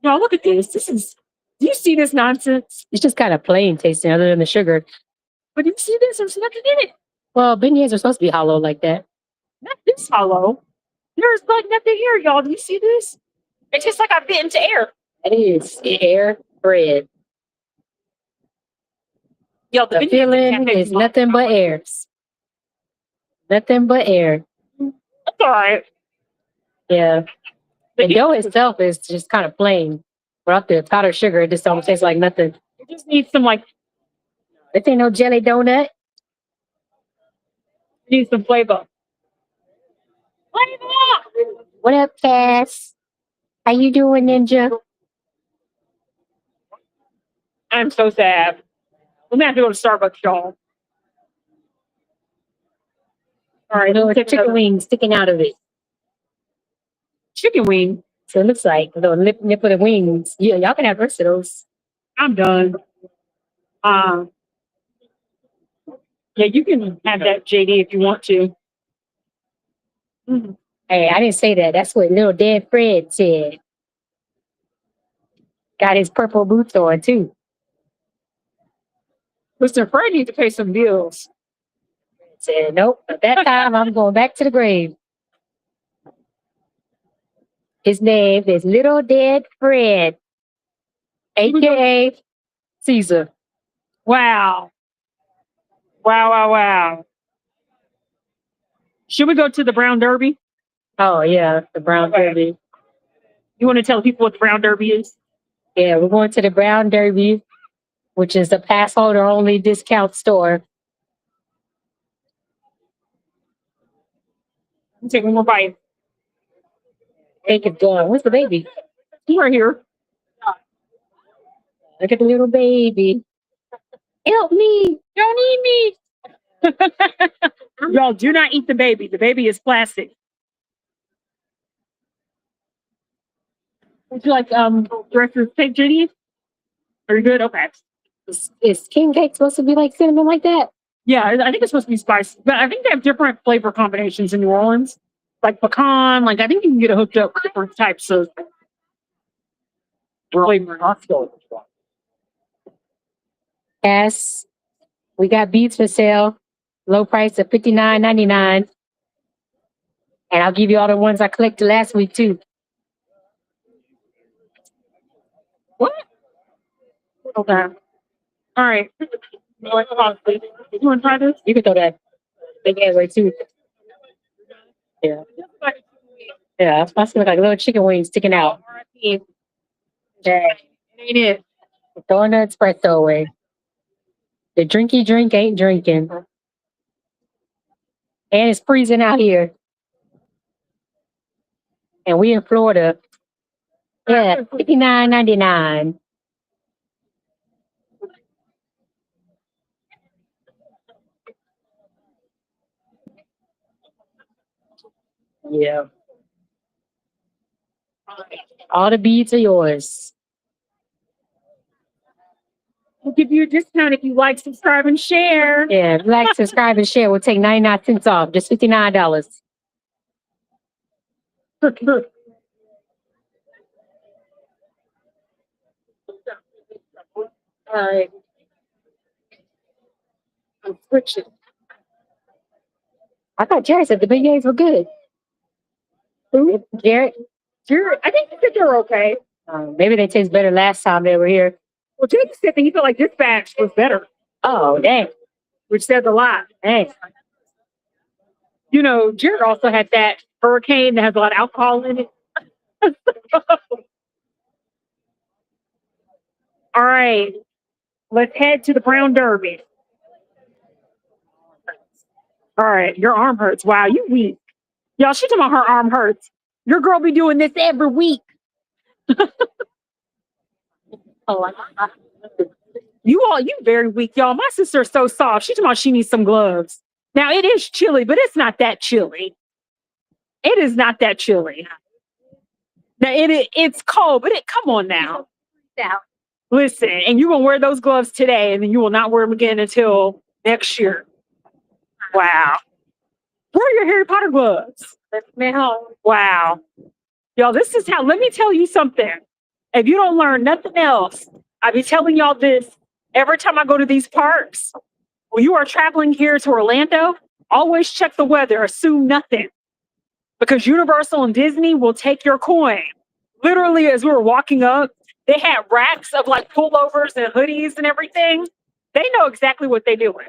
Y'all, look at this. Do you see this nonsense? It's just kind of plain tasting other than the sugar. But do you see this? There's nothing in it. Well, beignets are supposed to be hollow like that. Not this hollow. There's like nothing here, y'all. Do you see this? It's just like I bit into air. It is air bread. Yo, the feeling is nothing but air. Nothing but air. That's all right. Yeah. The dough itself is just kind of plain. Without the powdered sugar, it just don't taste like nothing. It just needs some like. This ain't no jelly donut. It needs some flavor. Flavor! What up, Cass? How you doing, Ninja? I'm so sad. We're gonna have to go to Starbucks, y'all. All right, little chicken wing sticking out of it. Chicken wing. So it looks like a little nip of the wings. Yeah, y'all can have the rest of those. I'm done. Yeah, you can have that, JD, if you want to. Mhm. Hey, I didn't say that. That's what little Dead Fred said. Got his purple boots on too. Mr. Fred needs to pay some bills. Said, nope, at that time I'm going back to the grave. His name is Little Dead Fred, aka Caesar. Wow. Wow. Should we go to the Brown Derby? Oh, yeah, the Brown Derby. You want to tell people what the Brown Derby is? Yeah, we're going to the Brown Derby, which is a pass holder only discount store. Take one more bite. Take it going. Where's the baby? We're here. Look at the little baby. Help me. Don't eat me. Y'all do not eat the baby. The baby is plastic. Would you like director's cake, Judy? Are you good? Okay. Is king cake supposed to be like cinnamon like that? Yeah, I think it's supposed to be spicy. But I think they have different flavor combinations in New Orleans. Like pecan, like I think you can get it hooked up with different types of flavor. Yes. We got beads for sale. Low price of $59.99. And I'll give you all the ones I collected last week too. What? Okay. All right. You want to try this? You can throw that big ass away too. Yeah. Yeah, it's supposed to look like little chicken wings sticking out. Yeah. Ain't it? Throwing the espresso away. The drinky drink ain't drinking. And it's freezing out here. And we in Florida. Yeah, $59.99. Yeah. All the beads are yours. We'll give you a discount if you like, subscribe, and share. Yeah, like, subscribe, and share. We'll take 99 cents off, just $59. All right. I'm switching. I thought Jerry said the beignets were good. Who? Jared? I think he said they're okay. Maybe they taste better last time they were here. Well, Jake said that he felt like this batch was better, Oh, dang. which says a lot. Dang. You know, Jared also had that hurricane that has a lot of alcohol in it. All right. Let's head to the Brown Derby. All right. Your arm hurts. Wow, you weak. Y'all, she talking about her arm hurts. Your girl be doing this every week. You very weak, y'all. My sister's so soft. She talking about she needs some gloves. Now it is chilly, but it's not that chilly. It is not that chilly. Now it's cold, but come on now. Listen, and you will wear those gloves today, and then you will not wear them again until next year. Wow. Where are your Harry Potter gloves? Wow. Y'all, this is how, let me tell you something. If you don't learn nothing else, I be telling y'all this every time I go to these parks. When you are traveling here to Orlando, always check the weather, assume nothing. Because Universal and Disney will take your coin. Literally, as we were walking up, they had racks of like pullovers and hoodies and everything. They know exactly what they're doing.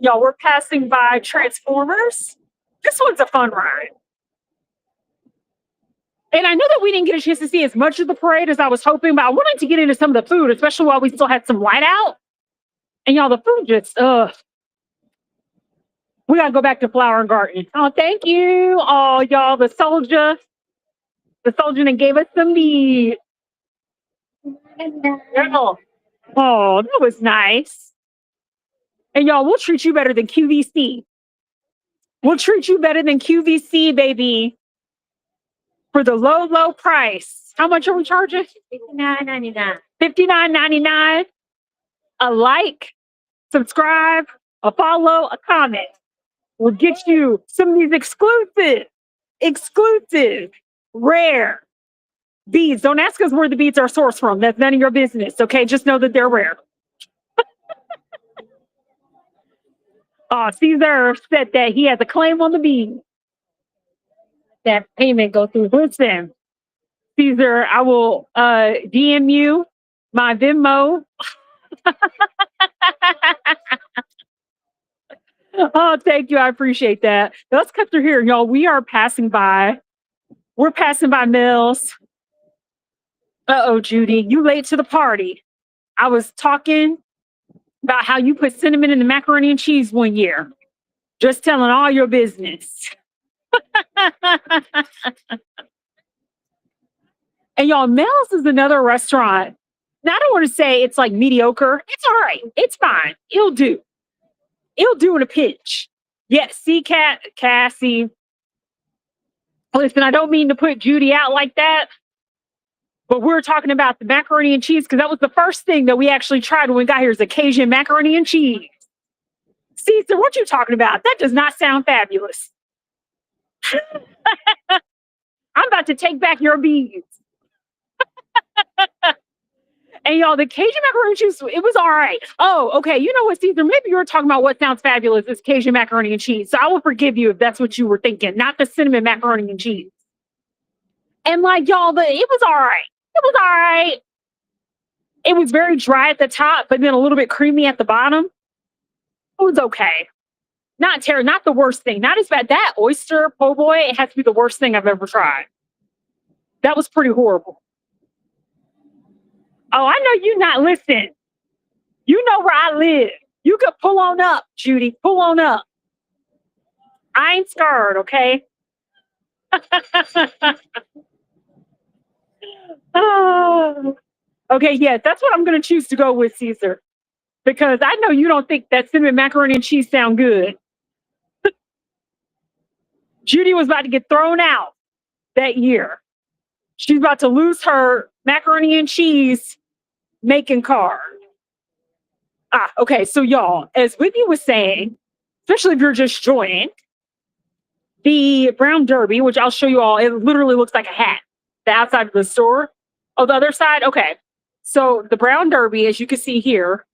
Y'all, we're passing by Transformers. This one's a fun ride. And I know that we didn't get a chance to see as much of the parade as I was hoping, but I wanted to get into some of the food, especially while we still had some light out. And y'all, the food just, we got to go back to Flower and Garden. Oh, thank you. Oh, y'all, the soldier that gave us some meat. Oh, that was nice. And y'all, we'll treat you better than QVC. We'll treat you better than QVC, baby. For the low, low price. How much are we charging? $59.99. $59.99. A like, subscribe, a follow, a comment. We'll get you some of these exclusive, rare beads. Don't ask us where the beads are sourced from. That's none of your business. Okay, just know that they're rare. Caesar said that he has a claim on the bead. That payment go through. Listen, Caesar, I will DM you my Venmo. Oh, thank you. I appreciate that. Let's cut through here, y'all. We're passing by Mills. Judy, you late to the party. I was talking about how you put cinnamon in the macaroni and cheese one year. Just telling all your business. And y'all, Mel's is another restaurant. Now, I don't want to say it's like mediocre. It's all right. It's fine. It'll do. It'll do in a pinch. Yes, see, Cassie. Listen, I don't mean to put Judy out like that, but we're talking about the macaroni and cheese because that was the first thing that we actually tried when we got here is Cajun macaroni and cheese. Caesar, what you talking about? That does not sound fabulous. I'm about to take back your beads. And y'all, the Cajun macaroni and cheese, it was all right. Oh, okay. You know what, Caesar? Maybe you were talking about what sounds fabulous is Cajun macaroni and cheese. So I will forgive you if that's what you were thinking, not the cinnamon macaroni and cheese. And like, y'all, it was all right. It was all right. It was very dry at the top, but then a little bit creamy at the bottom. It was okay. Not the worst thing. Not as bad. That oyster po' boy, it has to be the worst thing I've ever tried. That was pretty horrible. Oh, I know you not listen. You know where I live. You could pull on up, Judy. Pull on up. I ain't scared, okay? Oh. Okay, yes, that's what I'm going to choose to go with, Caesar. Because I know you don't think that cinnamon macaroni and cheese sound good. Judy was about to get thrown out that year. She's about to lose her macaroni and cheese making card. Okay. So, y'all, as Whitney was saying, especially if you're just joining, the brown derby, which I'll show you all, it literally looks like a hat. The outside of the store. Oh, the other side? Okay. So, the brown derby, as you can see here,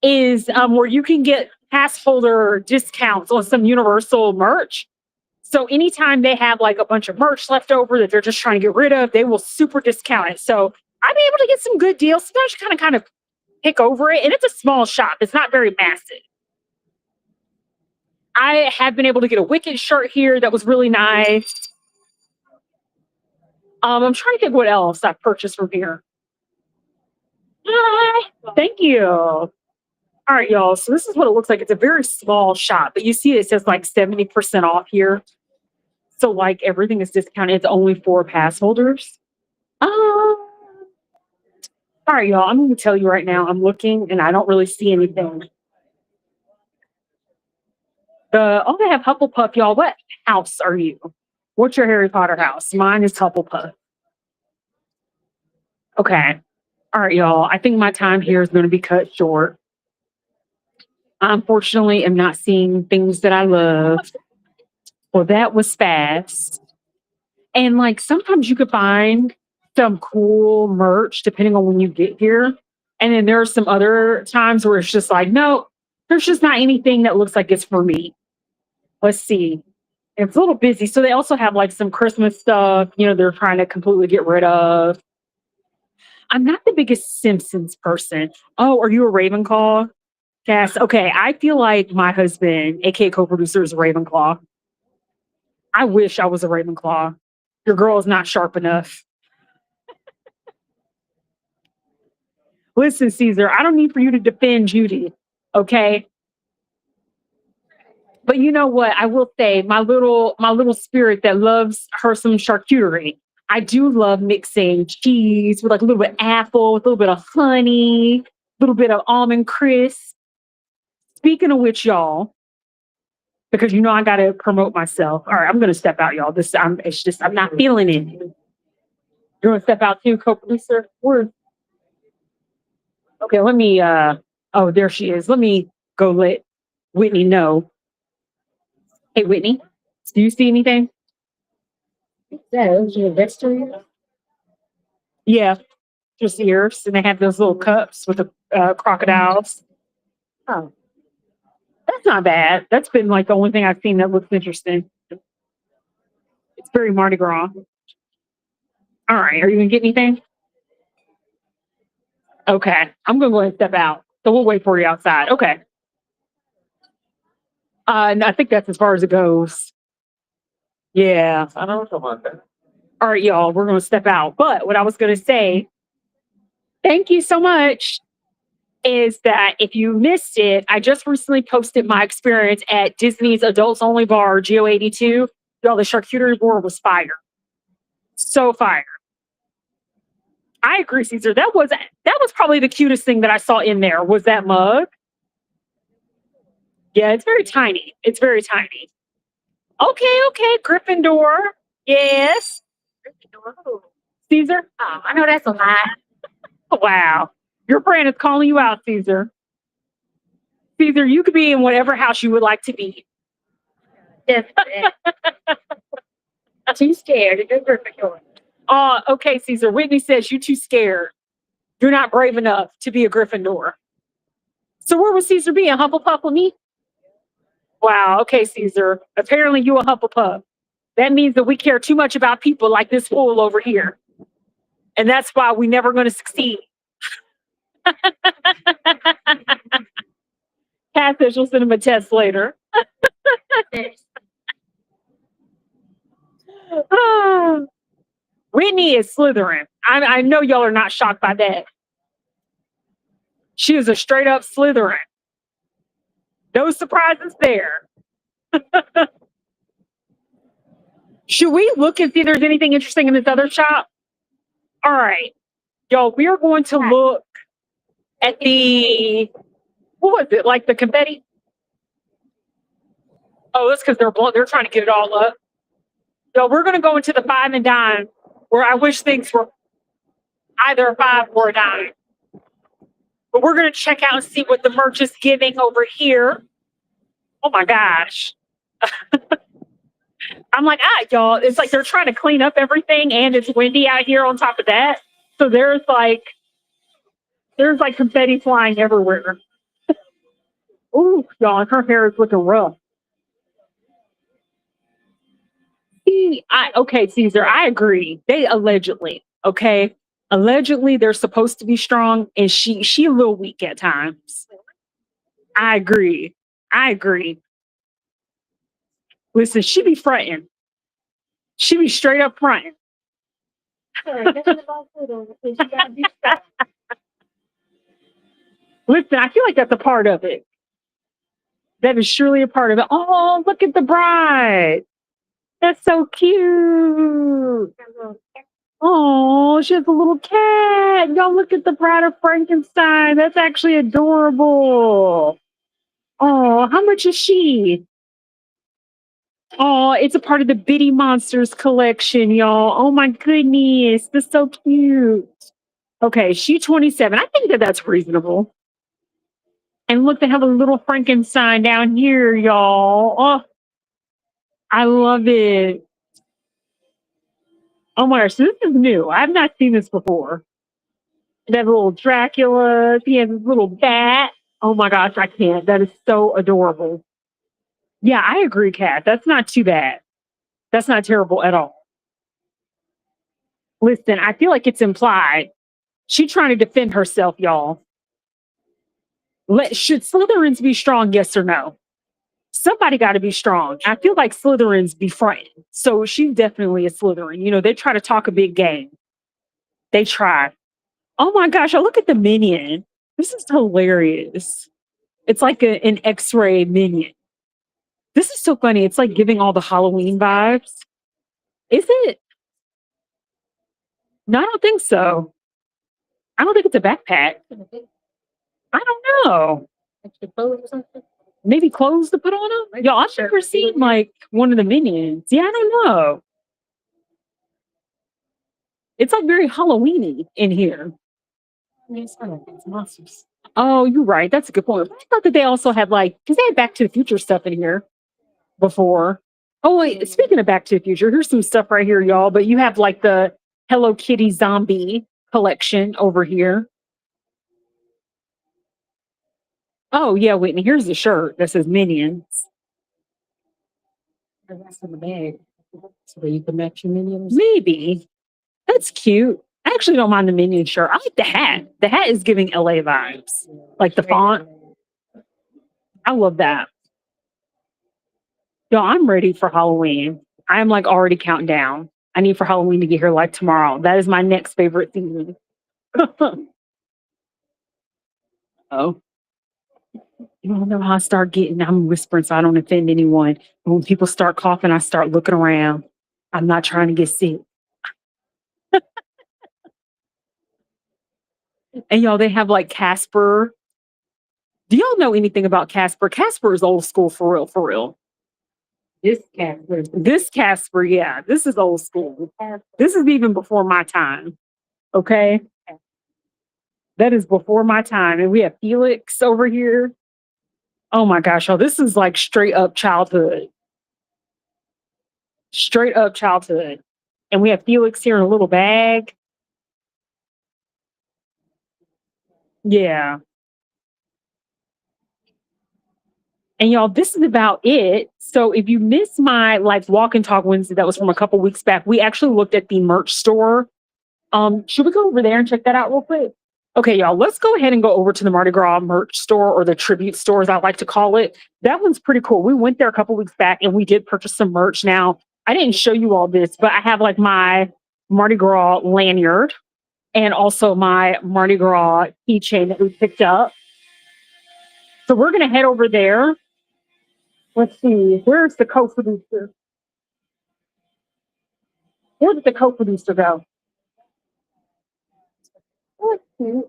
is where you can get pass holder discounts on some Universal merch. So anytime they have like a bunch of merch left over that they're just trying to get rid of, they will super discount it. So I've been able to get some good deals. Sometimes you kind of pick over it, and it's a small shop. It's not very massive. I have been able to get a Wicked shirt here that was really nice. I'm trying to think what else I purchased from here. Thank you. All right, y'all. So this is what it looks like. It's a very small shop, but you see it says like 70% off here. So like everything is discounted. It's only for pass holders. All right, y'all. I'm going to tell you right now. I'm looking and I don't really see anything. They have Hufflepuff, y'all. What house are you? What's your Harry Potter house? Mine is Hufflepuff. Okay. All right, y'all. I think my time here is going to be cut short. I unfortunately am not seeing things that I love. Well, that was fast. And like sometimes you could find some cool merch depending on when you get here. And then there are some other times where it's just like, no, there's just not anything that looks like it's for me. Let's see. It's a little busy. So they also have like some Christmas stuff, they're trying to completely get rid of. I'm not the biggest Simpsons person. Oh, are you a Ravenclaw? Yes. Okay. I feel like my husband, aka co-producer, is a Ravenclaw. I wish I was a Ravenclaw. Your girl is not sharp enough. Listen, Caesar, I don't need for you to defend Judy, okay? But you know what? I will say, my little spirit that loves her some charcuterie. I do love mixing cheese with like a little bit of apple, with a little bit of honey, a little bit of almond crisp. Speaking of which, y'all, because I gotta promote myself. All right, I'm gonna step out, y'all. I'm not feeling it. You want to step out too, co-producer? Okay, let me oh, there she is. Let me go let Whitney know. Hey Whitney, do you see anything? Yeah, those are your vegetables. Yeah, just ears. And they have those little cups with the crocodiles. Oh, That's not bad. That's been like the only thing I've seen that looks interesting. It's very Mardi Gras. All right, are you gonna get anything? Okay, I'm gonna go ahead and step out. So we'll wait for you outside. Okay. No, I think that's as far as it goes. Yeah. I don't know about that. All right, y'all, we're gonna step out. But what I was gonna say, thank you so much, is that if you missed it, I just recently posted my experience at Disney's Adults Only Bar, Geo 82. Y'all, the charcuterie board was fire. So fire. I agree, Caesar. That was probably the cutest thing that I saw in there was that mug. Yeah, it's very tiny. It's very tiny. Okay, Gryffindor. Yes. Gryffindor. Caesar? oh, I know that's a lie. Wow. Your friend is calling you out, Caesar. Caesar, you could be in whatever house you would like to be. Yes. Too scared to do Gryffindor. Okay, Caesar. Whitney says you're too scared. You're not brave enough to be a Gryffindor. So where would Caesar be? A Hufflepuff with me? Wow. Okay, Caesar. Apparently you a Hufflepuff. That means that we care too much about people like this fool over here. And that's why we're never going to succeed. Kat says she'll send him a test later. Whitney is Slytherin. I know y'all are not shocked by that. She is a straight up Slytherin. No surprises there. Should we look and see if there's anything interesting in this other shop? All right. Y'all, we are going to look at the, what was it, like the confetti? Oh, that's because they're trying to get it all up. So we're going to go into the five and dime where I wish things were either a five or a dime. But we're going to check out and see what the merch is giving over here. Oh my gosh. I'm like, y'all, it's like they're trying to clean up everything and it's windy out here on top of that. So there's like confetti flying everywhere. Ooh, y'all, her hair is looking rough. Okay, Caesar, I agree. They allegedly, okay, allegedly they're supposed to be strong, and she a little weak at times. I agree. I agree. Listen, she be fronting. She be straight up fronting. Listen, I feel like that's a part of it. That is surely a part of it. Oh, look at the bride. That's so cute. Oh, she has a little cat. Y'all look at the Bride of Frankenstein. That's actually adorable. Oh, how much is she? Oh, it's a part of the Bitty Monsters collection, y'all. Oh my goodness. That's so cute. Okay, she 27. I think that that's reasonable. And look, they have a little Frankenstein down here, y'all. Oh, I love it. Oh my gosh, this is new. I've not seen this before. That little Dracula. He has his little bat. Oh my gosh, I can't. That is so adorable. Yeah, I agree, Kat. That's not too bad. That's not terrible at all. Listen, I feel like it's implied. She's trying to defend herself, y'all. Should Slytherins be strong? Yes or no? Somebody got to be strong. I feel like Slytherins be frightened. So she's definitely a Slytherin. You know, they try to talk a big game. They try. Oh my gosh, look at the minion. This is hilarious. It's like an X-ray minion. This is so funny. It's like giving all the Halloween vibes. Is it? No, I don't think so. I don't think it's a backpack. I don't know. Maybe clothes to put on them? Y'all, I've never seen like one of the minions. Yeah, I don't know. It's like very Halloweeny in here. Oh, you're right. That's a good point. I thought that they also had like, because they had Back to the Future stuff in here before. Oh, wait, speaking of Back to the Future, here's some stuff right here, y'all. But you have like the Hello Kitty zombie collection over here. Oh, yeah, Whitney, here's the shirt that says Minions. That's in the bag. So that you can match your minions. Maybe. That's cute. I actually don't mind the minion shirt. I like the hat. The hat is giving LA vibes. Like the font. I love that. Yo, I'm ready for Halloween. I'm like already counting down. I need for Halloween to get here like tomorrow. That is my next favorite season. Oh, you don't know how I start getting. I'm whispering so I don't offend anyone. And when people start coughing, I start looking around. I'm not trying to get sick. And y'all, they have like Casper. Do y'all know anything about Casper? Casper is old school for real, for real. This Casper, yeah, this is old school. This is even before my time. Okay. That is before my time. And we have Felix over here. Oh my gosh, y'all, this is like straight up childhood. Straight up childhood. And we have Felix here in a little bag. Yeah. And y'all, this is about it. So if you missed my like walk and talk Wednesday, that was from a couple weeks back. We actually looked at the merch store. Should we go over there and check that out real quick? Okay, y'all, let's go ahead and go over to the Mardi Gras merch store or the tribute store, as I like to call it. That one's pretty cool. We went there a couple weeks back and we did purchase some merch. Now, I didn't show you all this, but I have like my Mardi Gras lanyard and also my Mardi Gras keychain that we picked up. So we're going to head over there. Let's see, where's the co-producer? Where did the co-producer go? Let's see.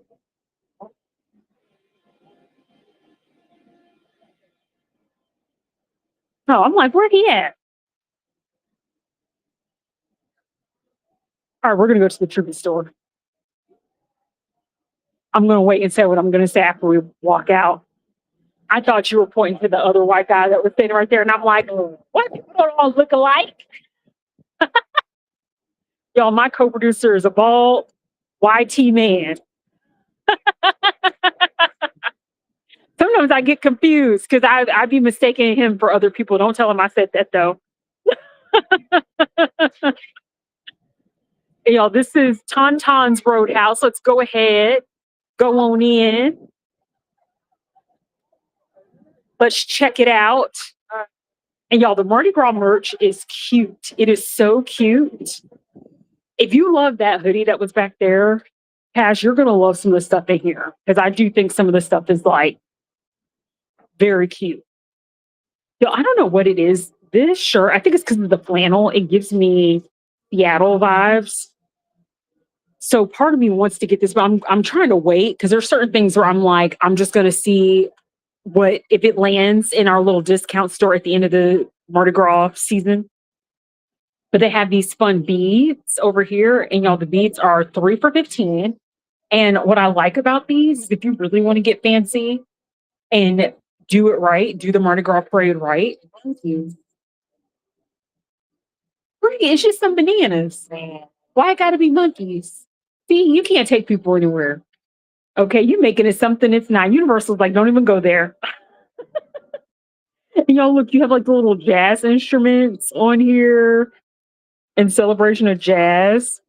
Oh, I'm like, where he at? All right, we're gonna go to the tribute store. I'm gonna wait and say what I'm gonna say after we walk out. I thought you were pointing to the other white guy that was sitting right there, and I'm like, what? People don't all look alike. Y'all, my co-producer is a bald YT man. Sometimes I get confused because I be mistaking him for other people. Don't tell him I said that though. Y'all, this is Tauntaun's Roadhouse. Let's go ahead, go on in. Let's check it out. And y'all, the Mardi Gras merch is cute. It is so cute. If you love that hoodie that was back there, Cash, you're gonna love some of the stuff in here because I do think some of the stuff is like very cute. Yo, I don't know what it is. This shirt, I think it's because of the flannel. It gives me Seattle vibes. So part of me wants to get this, but I'm trying to wait because there's certain things where I'm like, I'm just gonna see what if it lands in our little discount store at the end of the Mardi Gras season. But they have these fun beads over here, and y'all, the beads are 3 for 15. And what I like about these is if you really want to get fancy and do it right, do the Mardi Gras parade right. Pretty, it's just some bananas. Why it gotta be monkeys? See, you can't take people anywhere. Okay, you making it something it's not. Universal's like, don't even go there. And y'all, look, you have like the little jazz instruments on here in celebration of jazz.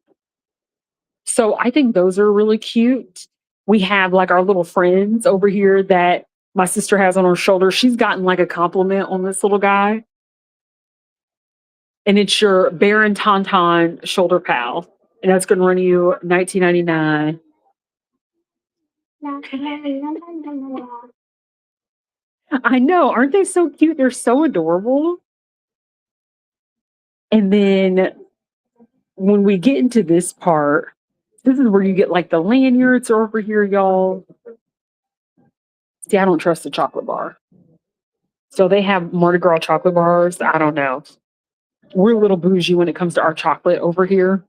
So I think those are really cute. We have like our little friends over here that my sister has on her shoulder. She's gotten like a compliment on this little guy. And it's your Baron Tauntaun shoulder pal. And that's going to run you $19.99. I know. Aren't they so cute? They're so adorable. And then when we get into this part, this is where you get like the lanyards over here, y'all. See, I don't trust the chocolate bar. So they have Mardi Gras chocolate bars. I don't know. We're a little bougie when it comes to our chocolate over here.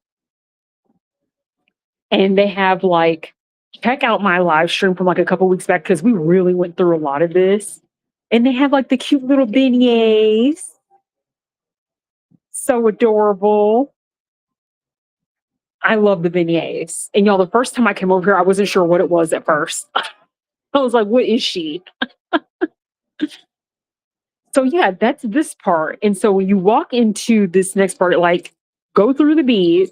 And they have like, check out my live stream from like a couple weeks back because we really went through a lot of this. And they have like the cute little beignets. So adorable. I love the beignets. And y'all, the first time I came over here, I wasn't sure what it was at first. I was like, what is she? So yeah, that's this part. And so when you walk into this next part, like go through the beads,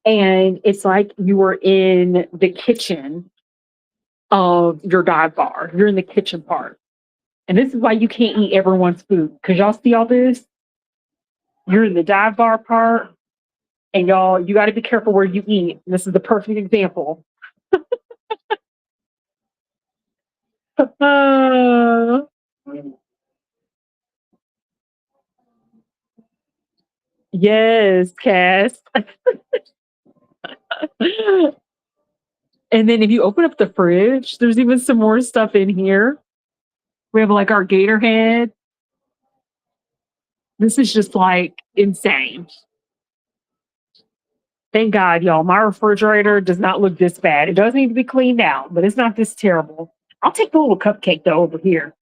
and it's like you are in the kitchen of your dive bar. You're in the kitchen part. And this is why you can't eat everyone's food. Because y'all see all this? You're in the dive bar part. And y'all, you got to be careful where you eat. And this is the perfect example. Yes, Cass. And then if you open up the fridge, there's even some more stuff in here. We have like our gator head. This is just like insane. Thank God, y'all. My refrigerator does not look this bad. It does need to be cleaned out, but it's not this terrible. I'll take the little cupcake though over here.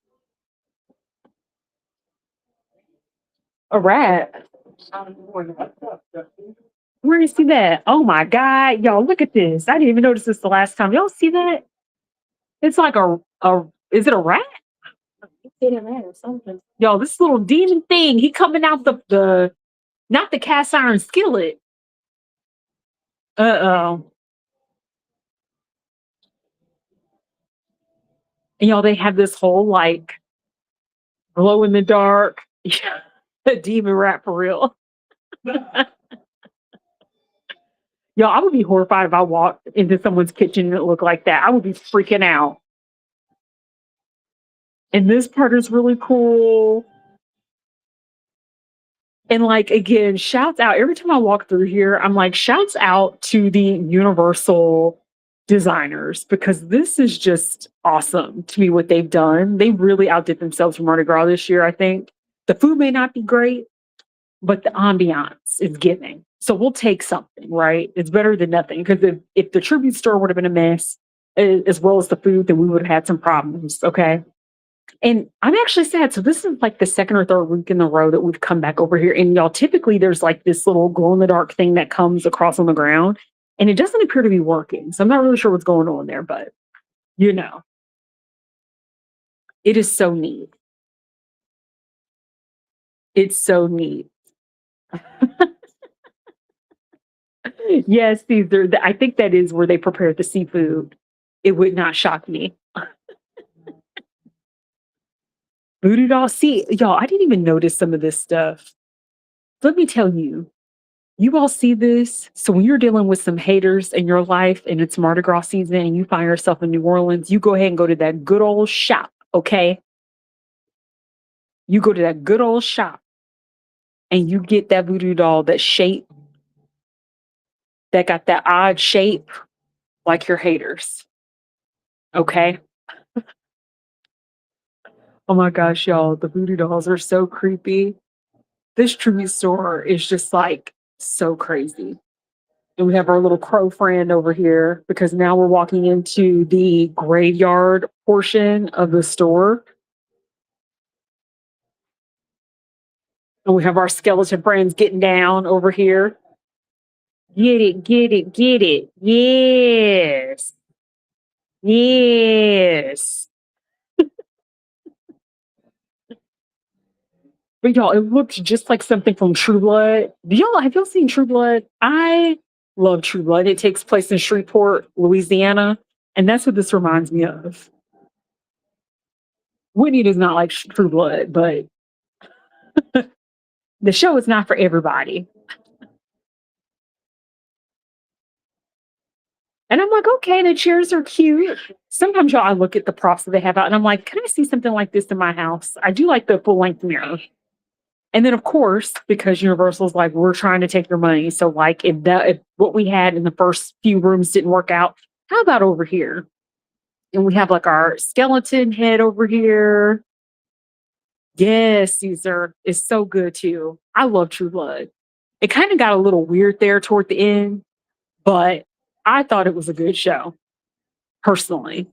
A rat. Where do you see that? Oh my God, y'all, look at this. I didn't even notice this the last time. Y'all see that? It's like a is it a rat? It's a rat or something. Yo, this little demon thing, he coming out the not the cast iron skillet. Uh-oh. And y'all, they have this whole like glow in the dark. A demon rat for real. Y'all, I would be horrified if I walked into someone's kitchen and it looked like that. I would be freaking out. And this part is really cool. And like again, shouts out. Every time I walk through here, I'm like, shouts out to the Universal designers because this is just awesome to me what they've done. They really outdid themselves for Mardi Gras this year, I think. The food may not be great, but the ambiance is giving. So we'll take something, right? It's better than nothing because if the tribute store would have been a mess, as well as the food, then we would have had some problems. Okay. And I'm actually sad. So this is like the second or third week in a row that we've come back over here. And y'all, typically there's like this little glow in the dark thing that comes across on the ground, and it doesn't appear to be working. So I'm not really sure what's going on there, but you know, it is so neat. It's so neat. Yes, Caesar. I think that is where they prepared the seafood. It would not shock me. Voodoo doll. See, y'all, I didn't even notice some of this stuff. Let me tell you, you all see this. So when you're dealing with some haters in your life and it's Mardi Gras season and you find yourself in New Orleans, you go ahead and go to that good old shop, okay? You go to that good old shop and you get that voodoo doll that shape, that got that odd shape like your haters, okay? Oh my gosh, y'all, the voodoo dolls are so creepy. This tribute store is just like so crazy. And we have our little crow friend over here because now we're walking into the graveyard portion of the store. And we have our skeleton friends getting down over here. Get it, get it, get it. Yes. Yes. But y'all, it looks just like something from True Blood. Do y'all have y'all seen True Blood? I love True Blood. It takes place in Shreveport, Louisiana, and that's what this reminds me of. Whitney does not like True Blood, but the show is not for everybody. And I'm like, okay, the chairs are cute. Sometimes y'all, I look at the props that they have out, and I'm like, can I see something like this in my house? I do like the full length mirror. And then, of course, because Universal's like, we're trying to take your money. So, like, if what we had in the first few rooms didn't work out, how about over here? And we have like our skeleton head over here. Yes, Caesar is so good too. I love True Blood. It kind of got a little weird there toward the end, but I thought it was a good show personally.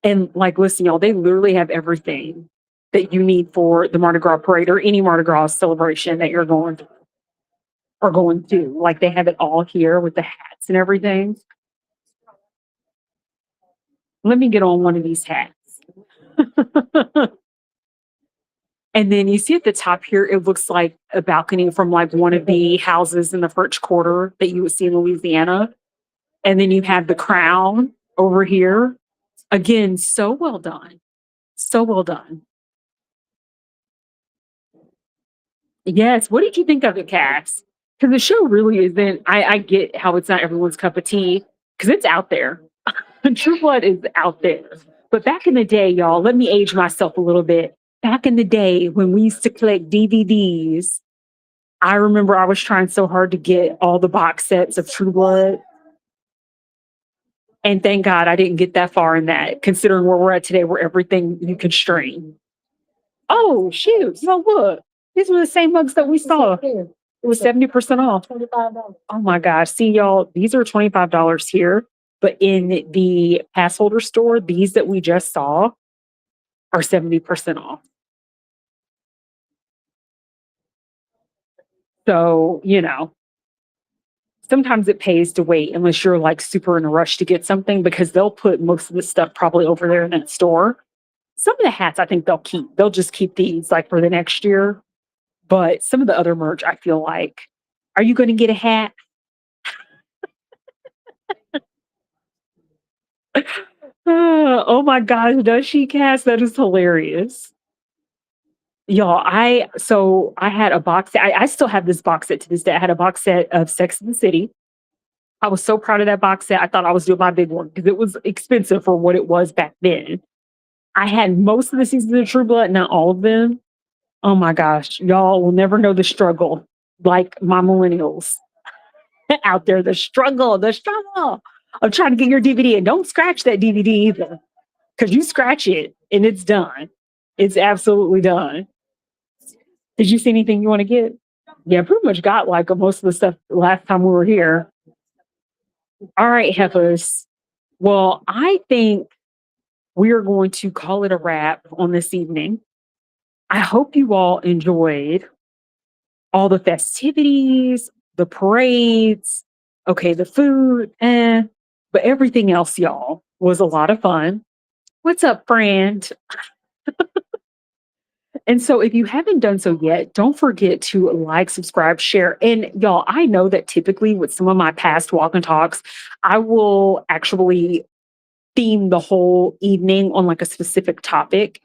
And like, listen, y'all, they literally have everything that you need for the Mardi Gras parade or any Mardi Gras celebration that you're going to or going to. Like they have it all here with the hats and everything. Let me get on one of these hats. And then you see at the top here, it looks like a balcony from like one of the houses in the French Quarter that you would see in Louisiana. And then you have the crown over here. Again, so well done. So well done. Yes. What did you think of it, Cass? Because the show really isn't. I get how it's not everyone's cup of tea because it's out there. True Blood is out there. But back in the day, y'all, let me age myself a little bit. Back in the day when we used to collect DVDs, I remember I was trying so hard to get all the box sets of True Blood. And thank God I didn't get that far in that, considering where we're at today, where everything you can stream. Oh, shoot. No, look. These were the same mugs that we saw. It was 70% off. Oh my gosh. See, y'all, these are $25 here. But in the pass holder store, these that we just saw are 70% off. So, sometimes it pays to wait unless you're like super in a rush to get something because they'll put most of the stuff probably over there in that store. Some of the hats I think they'll keep. They'll just keep these like for the next year. But some of the other merch, I feel like, are you going to get a hat? Oh my gosh, does she, Cass? That is hilarious. Y'all, I had a box set. I still have this box set to this day. I had a box set of Sex and the City. I was so proud of that box set. I thought I was doing my big one because it was expensive for what it was back then. I had most of the seasons of True Blood, not all of them. Oh my gosh, y'all will never know the struggle like my millennials out there. The struggle of trying to get your DVD. And don't scratch that DVD either because you scratch it and it's done. It's absolutely done. Did you see anything you want to get? Yeah, pretty much got like most of the stuff last time we were here. All right, Heffas. Well, I think we are going to call it a wrap on this evening. I hope you all enjoyed all the festivities, the parades, okay, the food, but everything else, y'all, was a lot of fun. What's up, friend? And so, if you haven't done so yet, don't forget to like, subscribe, share. And y'all, I know that typically with some of my past walk and talks, I will actually theme the whole evening on like a specific topic.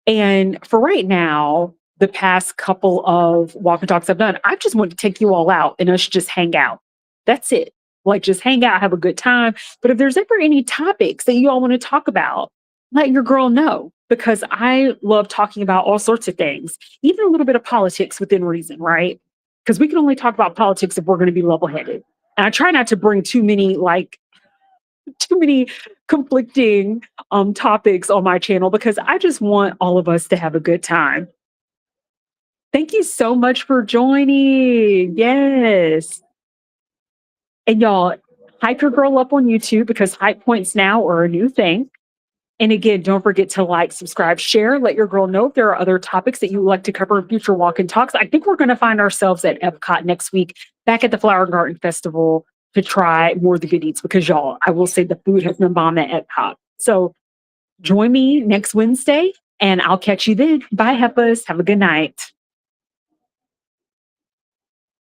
And for right now, the past couple of walk and talks I've done, I just want to take you all out and us just hang out. That's it. Like just hang out, have a good time. But if there's ever any topics that you all want to talk about, let your girl know because I love talking about all sorts of things, even a little bit of politics within reason, right? Because we can only talk about politics if we're going to be level headed. And I try not to bring too many conflicting topics on my channel because I just want all of us to have a good time. Thank you so much for joining. Yes. And y'all, hype your girl up on YouTube because hype points now are a new thing. And again, don't forget to like, subscribe, share, let your girl know if there are other topics that you would like to cover in future walk and talks. I think we're going to find ourselves at Epcot next week, back at the Flower and Garden Festival to try more of the good eats because y'all, I will say the food has been bomb at Epcot. So join me next Wednesday and I'll catch you then. Bye, Heffas. Have a good night.